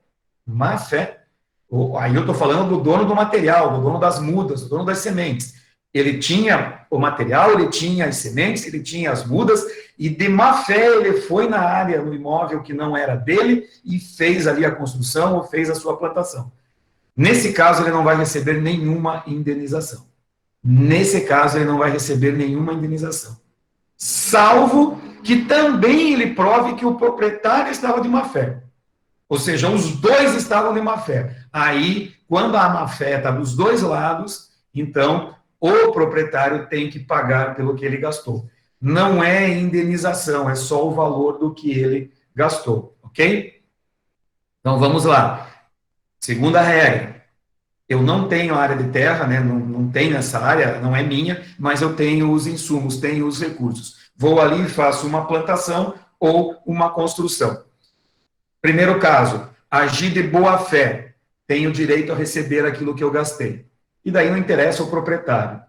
aí eu estou falando do dono do material, do dono das mudas, do dono das sementes. Ele tinha o material, ele tinha as sementes, ele tinha as mudas, e de má fé ele foi na área, no imóvel que não era dele, e fez ali a construção ou fez a sua plantação. Nesse caso, ele não vai receber nenhuma indenização. Nesse caso, ele não vai receber nenhuma indenização. Salvo que também ele prove que o proprietário estava de má fé. Ou seja, os dois estavam de má fé. Aí, quando a má fé está dos dois lados, então o proprietário tem que pagar pelo que ele gastou. Não é indenização, é só o valor do que ele gastou, ok? Então vamos lá. Segunda regra. Eu não tenho área de terra, né? Não tenho essa área, não é minha, mas eu tenho os insumos, tenho os recursos. Vou ali e faço uma plantação ou uma construção. Primeiro caso, agir de boa fé. Tenho direito a receber aquilo que eu gastei. E daí não interessa o proprietário.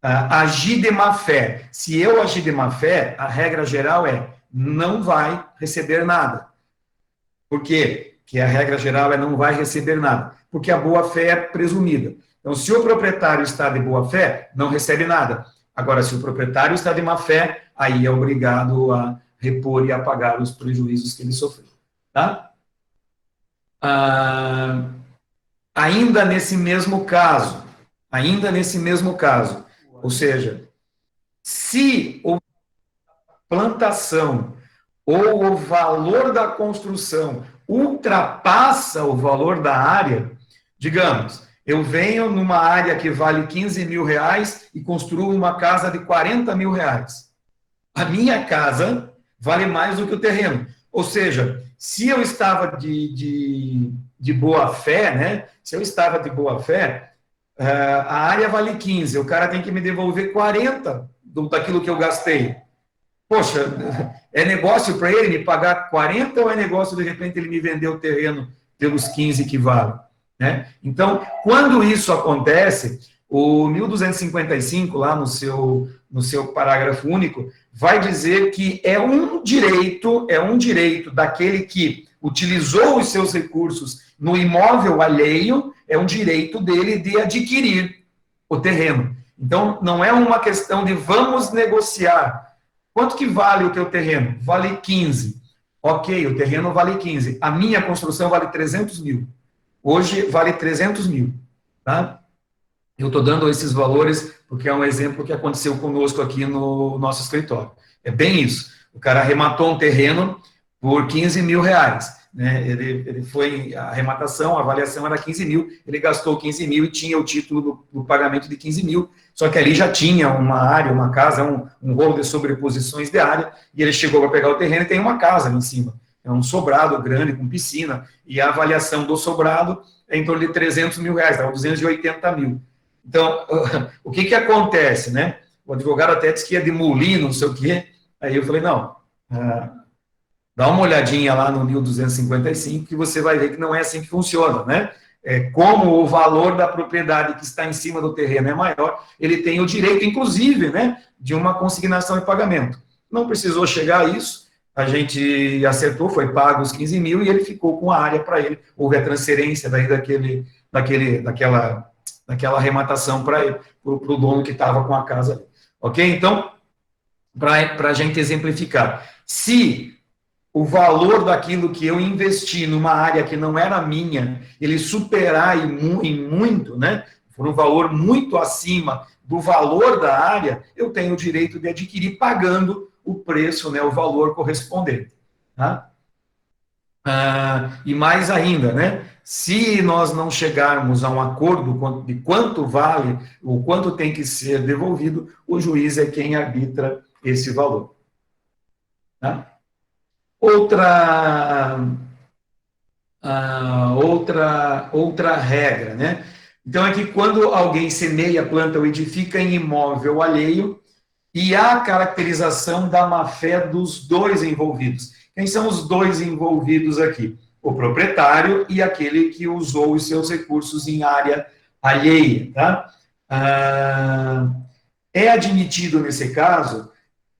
Agir de má fé. Se eu agir de má fé, a regra geral é não vai receber nada. Por quê? Que a regra geral é não vai receber nada. Porque a boa fé é presumida. Então, se o proprietário está de boa fé, não recebe nada. Agora, se o proprietário está de má fé, aí é obrigado a repor e a pagar os prejuízos que ele sofreu. Tá? Ainda nesse mesmo caso, ou seja, se a plantação ou o valor da construção ultrapassa o valor da área, digamos, eu venho numa área que vale 15 mil reais e construo uma casa de 40 mil reais. A minha casa vale mais do que o terreno. Ou seja, se eu estava de boa fé, né? Se eu estava de boa fé, a área vale 15, o cara tem que me devolver 40 daquilo que eu gastei. Poxa, é negócio para ele me pagar 40 ou é negócio, de repente, ele me vender o terreno pelos 15 que vale? Né? Então, quando isso acontece, o 1255, lá no seu parágrafo único, vai dizer que é um direito daquele que utilizou os seus recursos no imóvel alheio, é um direito dele de adquirir o terreno. Então, não é uma questão de vamos negociar. Quanto que vale o teu terreno? Vale 15. Ok, o terreno vale 15. A minha construção vale 300 mil. Hoje vale 300 mil. Tá? Eu estou dando esses valores porque é um exemplo que aconteceu conosco aqui no nosso escritório. É bem isso. O cara arrematou um terreno por 15 mil reais. Né? Ele foi, a arrematação, a avaliação era 15 mil, ele gastou 15 mil e tinha o título do pagamento de 15 mil, só que ali já tinha uma área, uma casa, um rolo de sobreposições de área, e ele chegou para pegar o terreno e tem uma casa ali em cima. É um sobrado grande, com piscina, e a avaliação do sobrado é em torno de 300 mil reais, dá 280 mil. Então, o que acontece, né? O advogado até disse que ia de molino, não sei o quê, aí eu falei, não, dá uma olhadinha lá no 1255 que você vai ver que não é assim que funciona, né? Como o valor da propriedade que está em cima do terreno é maior, ele tem o direito, inclusive, né, de uma consignação e pagamento. Não precisou chegar a isso, a gente acertou, foi pago os 15 mil e ele ficou com a área para ele. Houve a transferência daí daquela arrematação para o dono que estava com a casa ali. Ok? Então, para a gente exemplificar, se o valor daquilo que eu investi numa área que não era minha, ele superar em muito, né, for um valor muito acima do valor da área, eu tenho o direito de adquirir pagando o preço, né, o valor correspondente. Tá? E mais ainda, né, Se nós não chegarmos a um acordo de quanto vale, o quanto tem que ser devolvido, o juiz é quem arbitra esse valor. Tá? Outra regra, né? Então, é que quando alguém semeia, planta ou edifica em imóvel alheio, e há caracterização da má-fé dos dois envolvidos. Quem são os dois envolvidos aqui? O proprietário e aquele que usou os seus recursos em área alheia, tá? É admitido, nesse caso,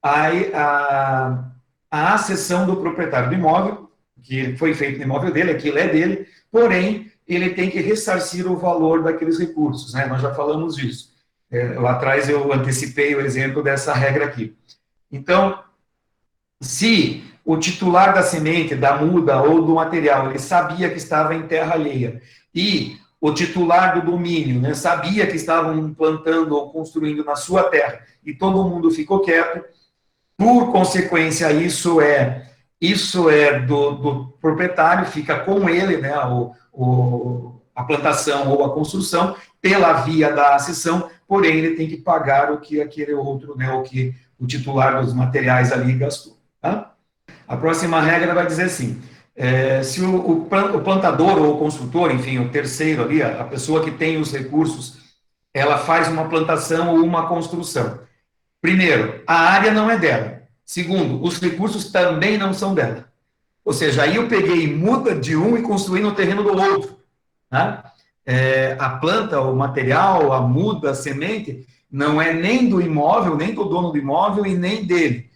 a acessão do proprietário do imóvel, que foi feito no imóvel dele, aquilo é dele, porém, ele tem que ressarcir o valor daqueles recursos, né? Nós já falamos disso. Lá atrás eu antecipei o exemplo dessa regra aqui. Então, se o titular da semente, da muda ou do material, ele sabia que estava em terra alheia, e o titular do domínio, né, sabia que estavam plantando ou construindo na sua terra, e todo mundo ficou quieto, por consequência, isso é do proprietário, fica com ele, né, a plantação ou a construção, pela via da acessão, porém ele tem que pagar o que aquele outro, né, o que o titular dos materiais ali gastou. Tá? A próxima regra vai dizer assim, se o plantador ou o construtor, enfim, o terceiro ali, a pessoa que tem os recursos, ela faz uma plantação ou uma construção. Primeiro, a área não é dela. Segundo, os recursos também não são dela. Ou seja, aí eu peguei muda de um e construí no terreno do outro. Né? A planta, o material, a muda, a semente, não é nem do imóvel, nem do dono do imóvel e nem dele.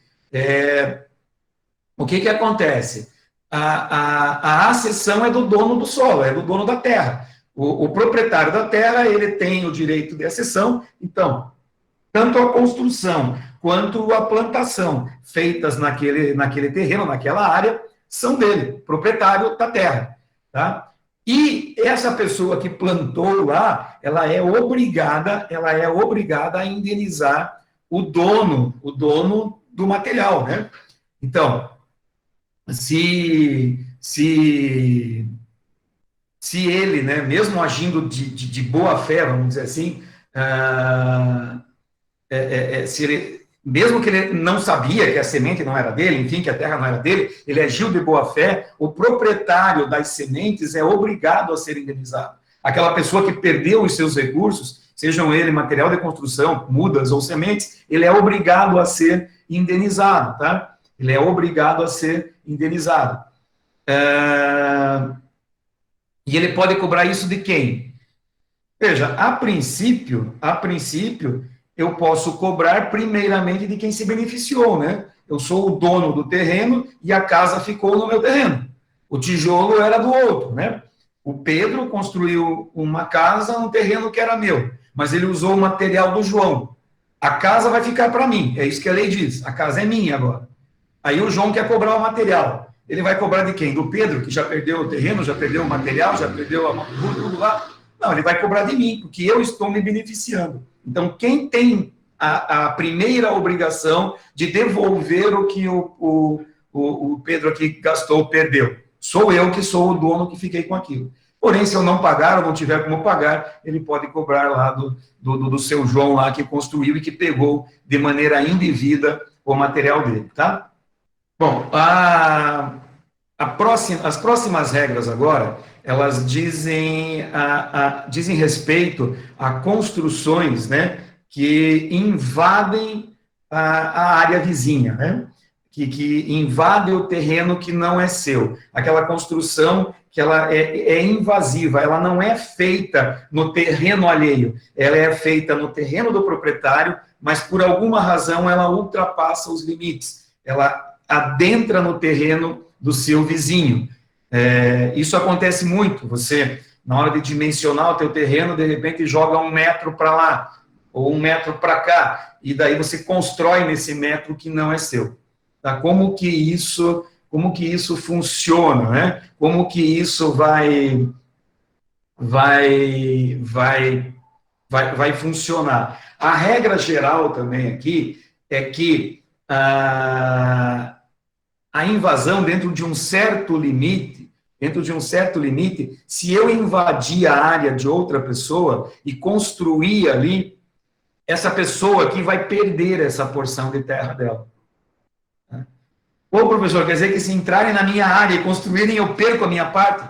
O que acontece? A acessão é do dono do solo, é do dono da terra. O proprietário da terra, ele tem o direito de acessão, então, tanto a construção quanto a plantação feitas naquele terreno, naquela área, são dele, proprietário da terra. Tá? E essa pessoa que plantou lá, ela é obrigada a indenizar o dono do material, né? Então, se ele, né, mesmo agindo de boa fé, vamos dizer assim, se ele, mesmo que ele não sabia que a semente não era dele, enfim, que a terra não era dele, ele agiu de boa fé, o proprietário das sementes é obrigado a ser indenizado. Aquela pessoa que perdeu os seus recursos, sejam ele material de construção, mudas ou sementes, ele é obrigado a ser indenizado, tá? Ele é obrigado a ser indenizado. E ele pode cobrar isso de quem? Veja, a princípio, eu posso cobrar primeiramente de quem se beneficiou, né? Eu sou o dono do terreno e a casa ficou no meu terreno. O tijolo era do outro, né? O Pedro construiu uma casa no terreno que era meu, mas ele usou o material do João. A casa vai ficar para mim, é isso que a lei diz. A casa é minha agora. Aí o João quer cobrar o material. Ele vai cobrar de quem? Do Pedro, que já perdeu o terreno, já perdeu o material, já perdeu tudo lá? Não, ele vai cobrar de mim, porque eu estou me beneficiando. Então, quem tem a primeira obrigação de devolver o que o Pedro aqui gastou, perdeu? Sou eu que sou o dono que fiquei com aquilo. Porém, se eu não pagar ou não tiver como pagar, ele pode cobrar lá do seu João lá que construiu e que pegou de maneira indevida o material dele, tá? Bom, as próximas regras agora, elas dizem respeito a construções, né, que invadem a área vizinha, né, que invadem o terreno que não é seu. Aquela construção que ela é invasiva, ela não é feita no terreno alheio, ela é feita no terreno do proprietário, mas por alguma razão ela ultrapassa os limites, ela adentra no terreno do seu vizinho. Isso acontece muito, você, na hora de dimensionar o teu terreno, de repente joga 1 metro para lá, ou 1 metro para cá, e daí você constrói nesse metro que não é seu. Tá? Como que isso funciona, né? Como que isso vai funcionar? A regra geral também aqui é que a invasão dentro de um certo limite, dentro de um certo limite, se eu invadir a área de outra pessoa e construir ali, essa pessoa aqui vai perder essa porção de terra dela. Ô, professor, quer dizer que se entrarem na minha área e construírem, eu perco a minha parte?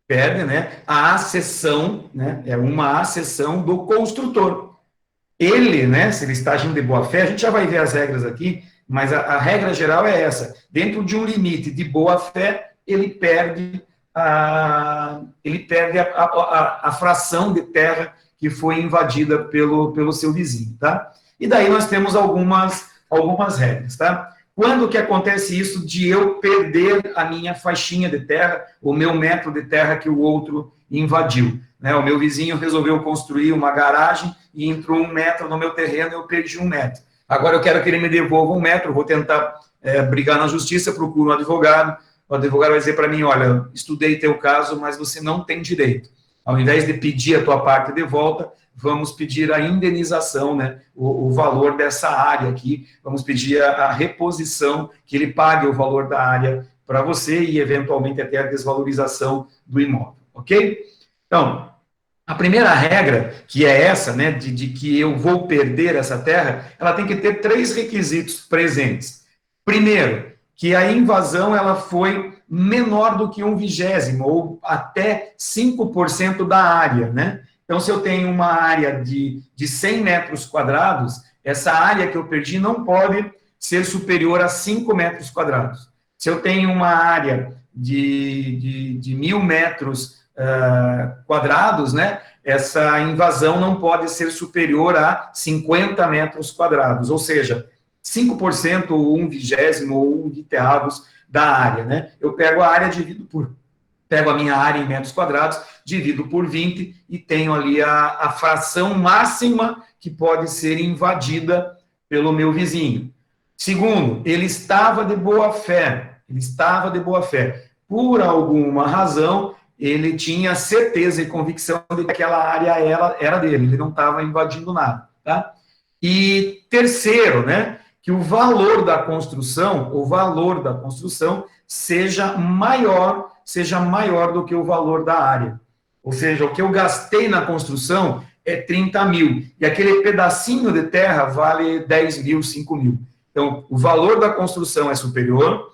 Perde, né? A acessão, né? É uma acessão do construtor. Ele, né? Se ele está agindo de boa fé, a gente já vai ver as regras aqui, mas a regra geral é essa: dentro de um limite de boa fé, ele perde a fração de terra que foi invadida pelo seu vizinho, tá? E daí nós temos algumas regras, tá? Quando que acontece isso de eu perder a minha faixinha de terra, o meu metro de terra que o outro invadiu? Né? O meu vizinho resolveu construir uma garagem e entrou 1 metro no meu terreno e eu perdi 1 metro. Agora eu quero que ele me devolva 1 metro, vou tentar brigar na justiça, procuro um advogado, o advogado vai dizer para mim, olha, estudei teu caso, mas você não tem direito. Ao invés de pedir a tua parte de volta, vamos pedir a indenização, né, o valor dessa área aqui, vamos pedir a reposição, que ele pague o valor da área para você e, eventualmente, até a desvalorização do imóvel, ok? Então, a primeira regra, que é essa, né, de que eu vou perder essa terra, ela tem que ter 3 requisitos presentes. Primeiro, que a invasão ela foi menor do que 1/20, ou até 5% da área, né? Então, se eu tenho uma área de 100 metros quadrados, essa área que eu perdi não pode ser superior a 5 metros quadrados. Se eu tenho uma área de 1.000 metros quadrados, né, essa invasão não pode ser superior a 50 metros quadrados, ou seja, 5% ou 1/20 ou 1/20 da área, né? Eu pego a área, pego a minha área em metros quadrados, divido por 20 e tenho ali a fração máxima que pode ser invadida pelo meu vizinho. Segundo, ele estava de boa fé, Por alguma razão, ele tinha certeza e convicção de que aquela área era dele, ele não estava invadindo nada, tá? E terceiro, né, que o valor da construção seja maior do que o valor da área. Ou seja, o que eu gastei na construção é 30 mil, e aquele pedacinho de terra vale 10 mil, 5 mil. Então, o valor da construção é superior,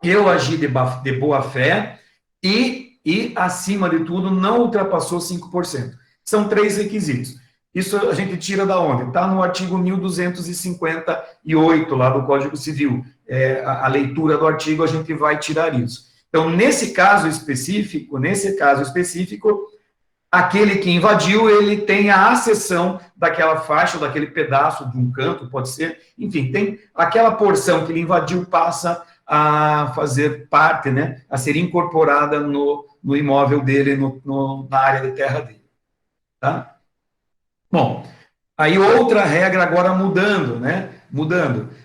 eu agi de boa fé, e, acima de tudo, não ultrapassou 5%. São 3 requisitos. Isso a gente tira da onde? Está no artigo 1258, lá do Código Civil. A leitura do artigo, a gente vai tirar isso. Então, nesse caso específico, aquele que invadiu, ele tem a acessão daquela faixa, daquele pedaço de um canto, pode ser, enfim, tem aquela porção que ele invadiu, passa a fazer parte, né, a ser incorporada no imóvel dele, na área de terra dele. Tá? Bom, aí outra regra agora mudando, né?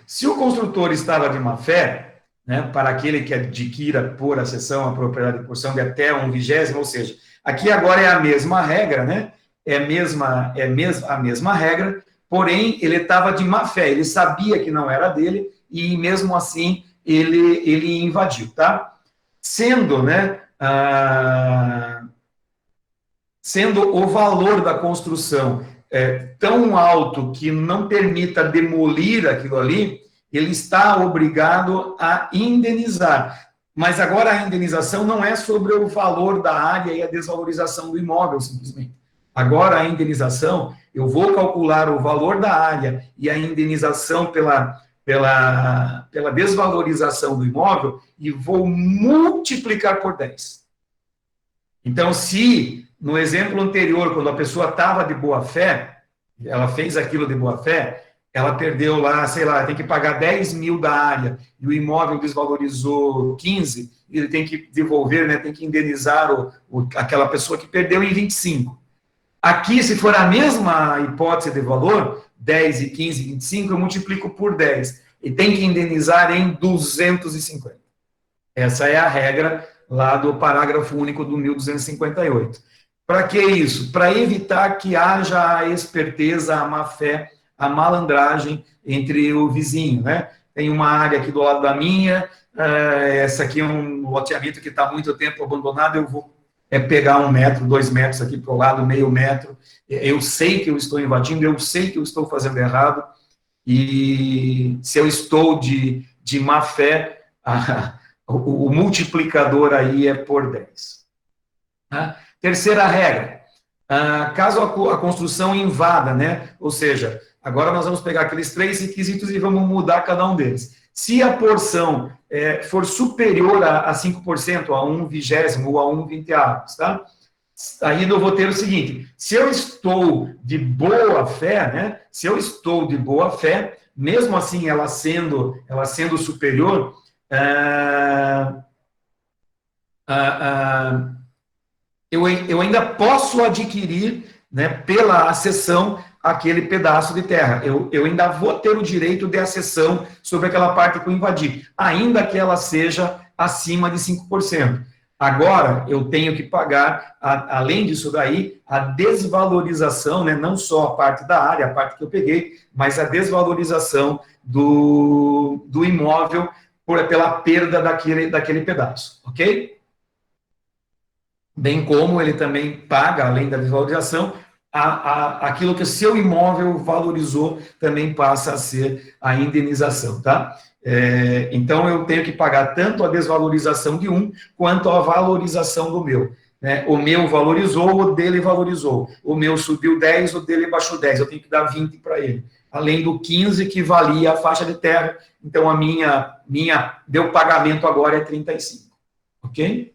Se o construtor estava de má fé, né, para aquele que adquira por acessão a propriedade de porção de até 1/20, ou seja, aqui agora é a mesma regra, né? A mesma regra, porém ele estava de má fé, ele sabia que não era dele e mesmo assim ele invadiu, tá? Sendo, né, sendo o valor da construção tão alto que não permita demolir aquilo ali, ele está obrigado a indenizar. Mas agora a indenização não é sobre o valor da área e a desvalorização do imóvel, simplesmente. Agora a indenização, eu vou calcular o valor da área e a indenização pela desvalorização do imóvel e vou multiplicar por 10. Então, se no exemplo anterior, quando a pessoa estava de boa fé, ela fez aquilo de boa fé, ela perdeu lá, sei lá, tem que pagar 10 mil da área e o imóvel desvalorizou 15, ele tem que devolver, né, tem que indenizar aquela pessoa que perdeu em 25. Aqui, se for a mesma hipótese de valor, 10 e 15, 25, eu multiplico por 10 e tem que indenizar em 250. Essa é a regra lá do parágrafo único do 1258. Para que isso? Para evitar que haja a esperteza, a má-fé, a malandragem entre o vizinho, né? tem uma área aqui do lado da minha, essa aqui é um loteamento que está há muito tempo abandonado, eu vou pegar 1 metro, 2 metros aqui para o lado, meio metro, eu sei que eu estou invadindo, eu sei que eu estou fazendo errado, e se eu estou de má fé, o multiplicador aí é por 10. Tá? Terceira regra, caso a construção invada, né? Ou seja, agora nós vamos pegar aqueles 3 requisitos e vamos mudar cada um deles. Se a porção for superior a 5%, a 1/20 ou a 1/20, tá? Aí eu vou ter o seguinte, se eu estou de boa fé, né? Se eu estou de boa fé, mesmo assim ela sendo superior, eu ainda posso adquirir, né, pela acessão, aquele pedaço de terra. Eu ainda vou ter o direito de acessão sobre aquela parte que eu invadi, ainda que ela seja acima de 5%. Agora, eu tenho que pagar, além disso daí, a desvalorização, né, não só a parte da área, a parte que eu peguei, mas a desvalorização do imóvel pela perda daquele pedaço, ok? Bem como ele também paga, além da desvalorização, aquilo que o seu imóvel valorizou também passa a ser a indenização, tá? Então, eu tenho que pagar tanto a desvalorização de um, quanto a valorização do meu. Né? O meu valorizou, o dele valorizou. O meu subiu 10, o dele baixou 10. Eu tenho que dar 20 para ele. Além do 15 que valia a faixa de terra. Então, a minha meu pagamento agora é 35. Ok?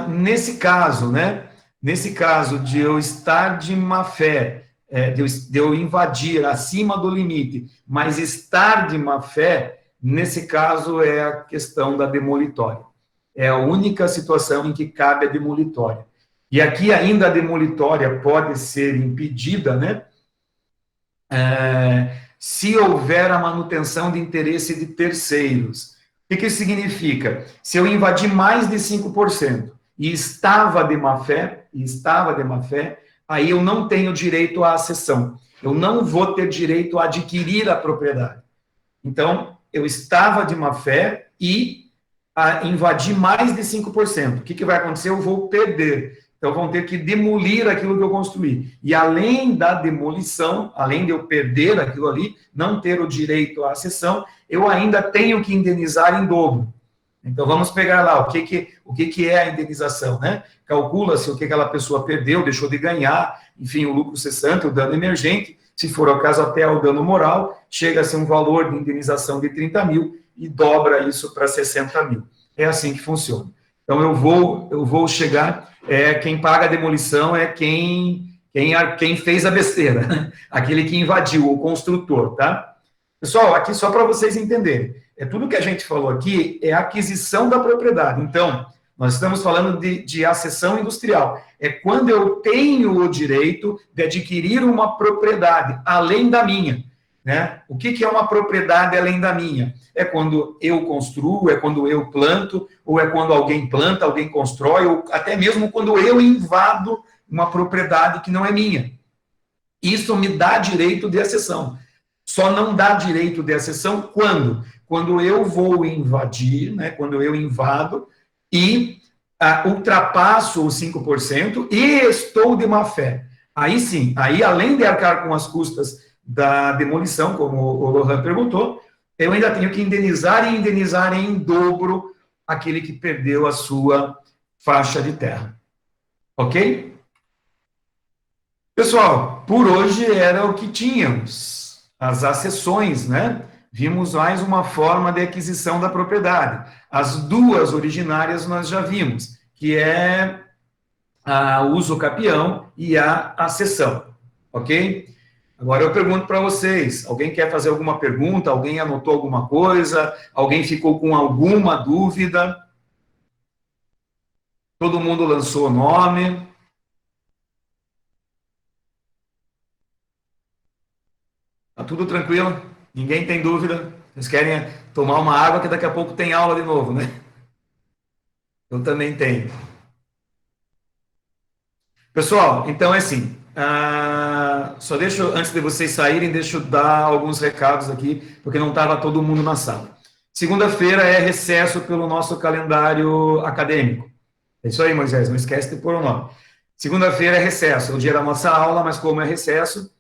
Nesse caso, né? Nesse caso de eu estar de má fé, de eu invadir acima do limite, mas estar de má fé, nesse caso é a questão da demolitória. É a única situação em que cabe a demolitória. E aqui ainda a demolitória pode ser impedida, né? Se houver a manutenção de interesse de terceiros. O que isso significa? Se eu invadir mais de 5% e estava de má fé, aí eu não tenho direito à acessão. Eu não vou ter direito a adquirir a propriedade. Então, eu estava de má fé e invadi mais de 5%. O que vai acontecer? Eu vou perder. Então, vão ter que demolir aquilo que eu construí. E além da demolição, além de eu perder aquilo ali, não ter o direito à acessão, eu ainda tenho que indenizar em dobro. Então, vamos pegar lá o que é a indenização, né? Calcula-se o que aquela pessoa perdeu, deixou de ganhar, enfim, o lucro cessante, o dano emergente, se for o caso até o dano moral, chega a ser um valor de indenização de 30 mil e dobra isso para 60 mil. É assim que funciona. Então, eu vou chegar, quem paga a demolição é quem fez a besteira, né? Aquele que invadiu, o construtor, tá? Pessoal, aqui só para vocês entenderem, tudo que a gente falou aqui é a aquisição da propriedade. Então, nós estamos falando de acessão industrial. É quando eu tenho o direito de adquirir uma propriedade além da minha. Né? O que é uma propriedade além da minha? É quando eu construo, é quando eu planto, ou é quando alguém planta, alguém constrói, ou até mesmo quando eu invado uma propriedade que não é minha. Isso me dá direito de acessão. Só não dá direito de acessão quando? Quando eu vou invadir, né? Quando eu invado e ultrapasso os 5% e estou de má fé. Aí sim, aí além de arcar com as custas da demolição, como o Lohan perguntou, eu ainda tenho que indenizar e indenizar em dobro aquele que perdeu a sua faixa de terra. Ok? Pessoal, por hoje era o que tínhamos, as acessões, né? Vimos mais uma forma de aquisição da propriedade. As duas originárias nós já vimos, que é o uso capião e a acessão, ok? Agora eu pergunto para vocês, alguém quer fazer alguma pergunta? Alguém anotou alguma coisa? Alguém ficou com alguma dúvida? Todo mundo lançou o nome? Tá tudo tranquilo? Ninguém tem dúvida? Vocês querem tomar uma água que daqui a pouco tem aula de novo, né? Eu também tenho. Pessoal, então é assim, Só antes de vocês saírem, deixa eu dar alguns recados aqui, porque não estava todo mundo na sala. Segunda-feira é recesso pelo nosso calendário acadêmico. É isso aí, Moisés, não esquece de pôr o nome. Segunda-feira é recesso, é o dia da nossa aula, mas como é recesso,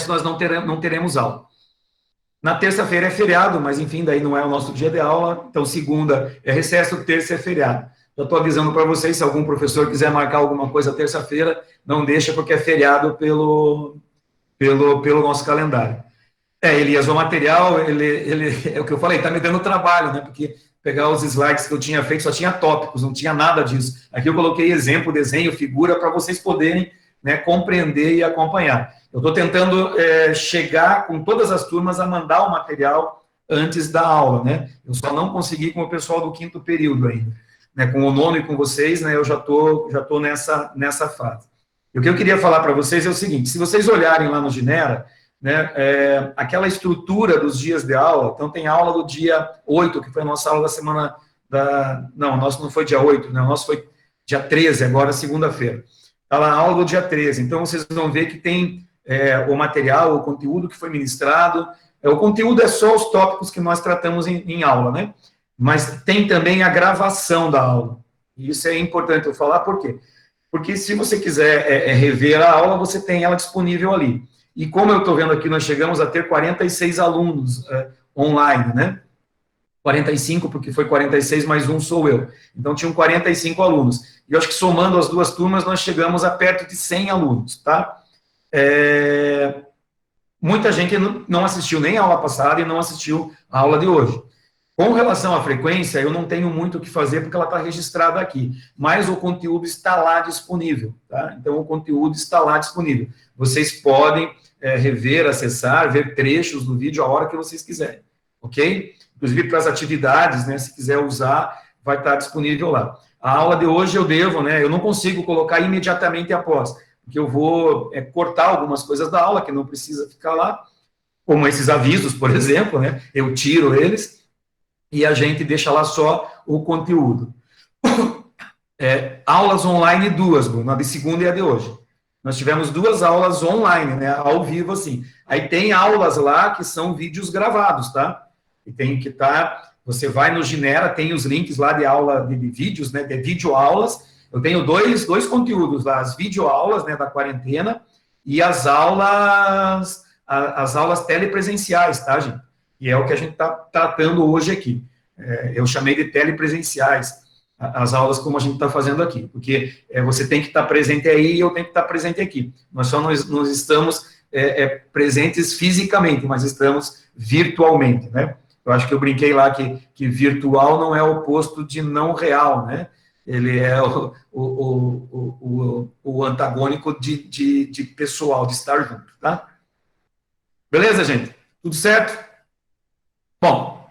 nós não teremos aula. Na terça-feira é feriado, mas enfim, daí não é o nosso dia de aula, então segunda é recesso, terça é feriado. Já estou avisando para vocês, se algum professor quiser marcar alguma coisa terça-feira, não deixa, porque é feriado pelo nosso calendário. Elias, o material, é o que eu falei, está me dando trabalho, né? Porque pegar os slides que eu tinha feito, só tinha tópicos, não tinha nada disso. Aqui eu coloquei exemplo, desenho, figura, para vocês poderem, né, compreender e acompanhar. Eu estou tentando chegar com todas as turmas a mandar o material antes da aula, né? Eu só não consegui com o pessoal do quinto período ainda. Né, com o nono e com vocês, né, eu já tô nessa fase. E o que eu queria falar para vocês é o seguinte: se vocês olharem lá no Ginera, né, aquela estrutura dos dias de aula, então tem aula do dia 8, que foi a nossa aula da semana não, o nosso não foi dia 8, né, o nosso foi dia 13, agora segunda-feira. Está lá a aula do dia 13, então vocês vão ver que tem o material, o conteúdo que foi ministrado, o conteúdo é só os tópicos que nós tratamos em aula, né? Mas tem também a gravação da aula. E isso é importante eu falar, por quê? Porque se você quiser rever a aula, você tem ela disponível ali. E como eu estou vendo aqui, nós chegamos a ter 46 alunos online, né? 45, porque foi 46 mais um sou eu. Então, tinham 45 alunos. E eu acho que somando as duas turmas, nós chegamos a perto de 100 alunos, tá? Muita gente não assistiu nem a aula passada e não assistiu a aula de hoje. Com relação à frequência, eu não tenho muito o que fazer, porque ela está registrada aqui, mas o conteúdo está lá disponível, tá? Então, o conteúdo está lá disponível. Vocês podem rever, acessar, ver trechos do vídeo a hora que vocês quiserem, ok? Inclusive, para as atividades, né, se quiser usar, vai estar disponível lá. A aula de hoje eu não consigo colocar imediatamente após, porque eu vou cortar algumas coisas da aula, que não precisa ficar lá, como esses avisos, por exemplo, né? Eu tiro eles, e a gente deixa lá só o conteúdo. Aulas online duas, Bruno, a de segunda e a de hoje. Nós tivemos 2 aulas online, né, ao vivo, assim. Aí tem aulas lá que são vídeos gravados, tá? E tem que estar, você vai no Ginera, tem os links lá de aula, de vídeos, né, de videoaulas. Eu tenho dois conteúdos lá, as videoaulas, né, da quarentena, e as aulas telepresenciais, tá, gente? E é o que a gente está tratando hoje aqui. Eu chamei de telepresenciais, as aulas como a gente está fazendo aqui, porque você tem que estar presente aí e eu tenho que estar presente aqui. Nós só não estamos presentes fisicamente, mas estamos virtualmente, né? Eu acho que eu brinquei lá que virtual não é o oposto de não real, né? Ele é o antagônico de pessoal, de estar junto, tá? Beleza, gente? Tudo certo? Bom,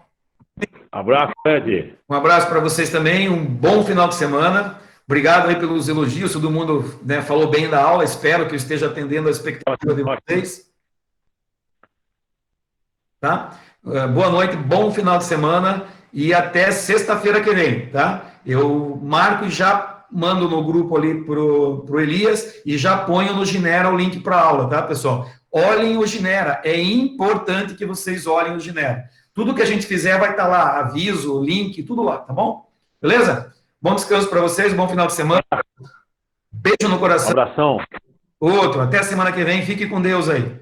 Abraço, Fred. um abraço para vocês também, um bom final de semana. Obrigado aí pelos elogios, todo mundo, né, falou bem da aula, espero que eu esteja atendendo a expectativa de vocês. Tá? Boa noite, bom final de semana e até sexta-feira que vem, tá? Eu marco e já mando no grupo ali pro Elias e já ponho no Ginera o link para a aula, tá, pessoal? Olhem o Ginera, é importante que vocês olhem o Ginera. Tudo que a gente fizer vai estar lá, aviso, link, tudo lá, tá bom? Beleza? Bom descanso para vocês, bom final de semana. Beijo no coração. Um abração. Outro, até a semana que vem, fique com Deus aí.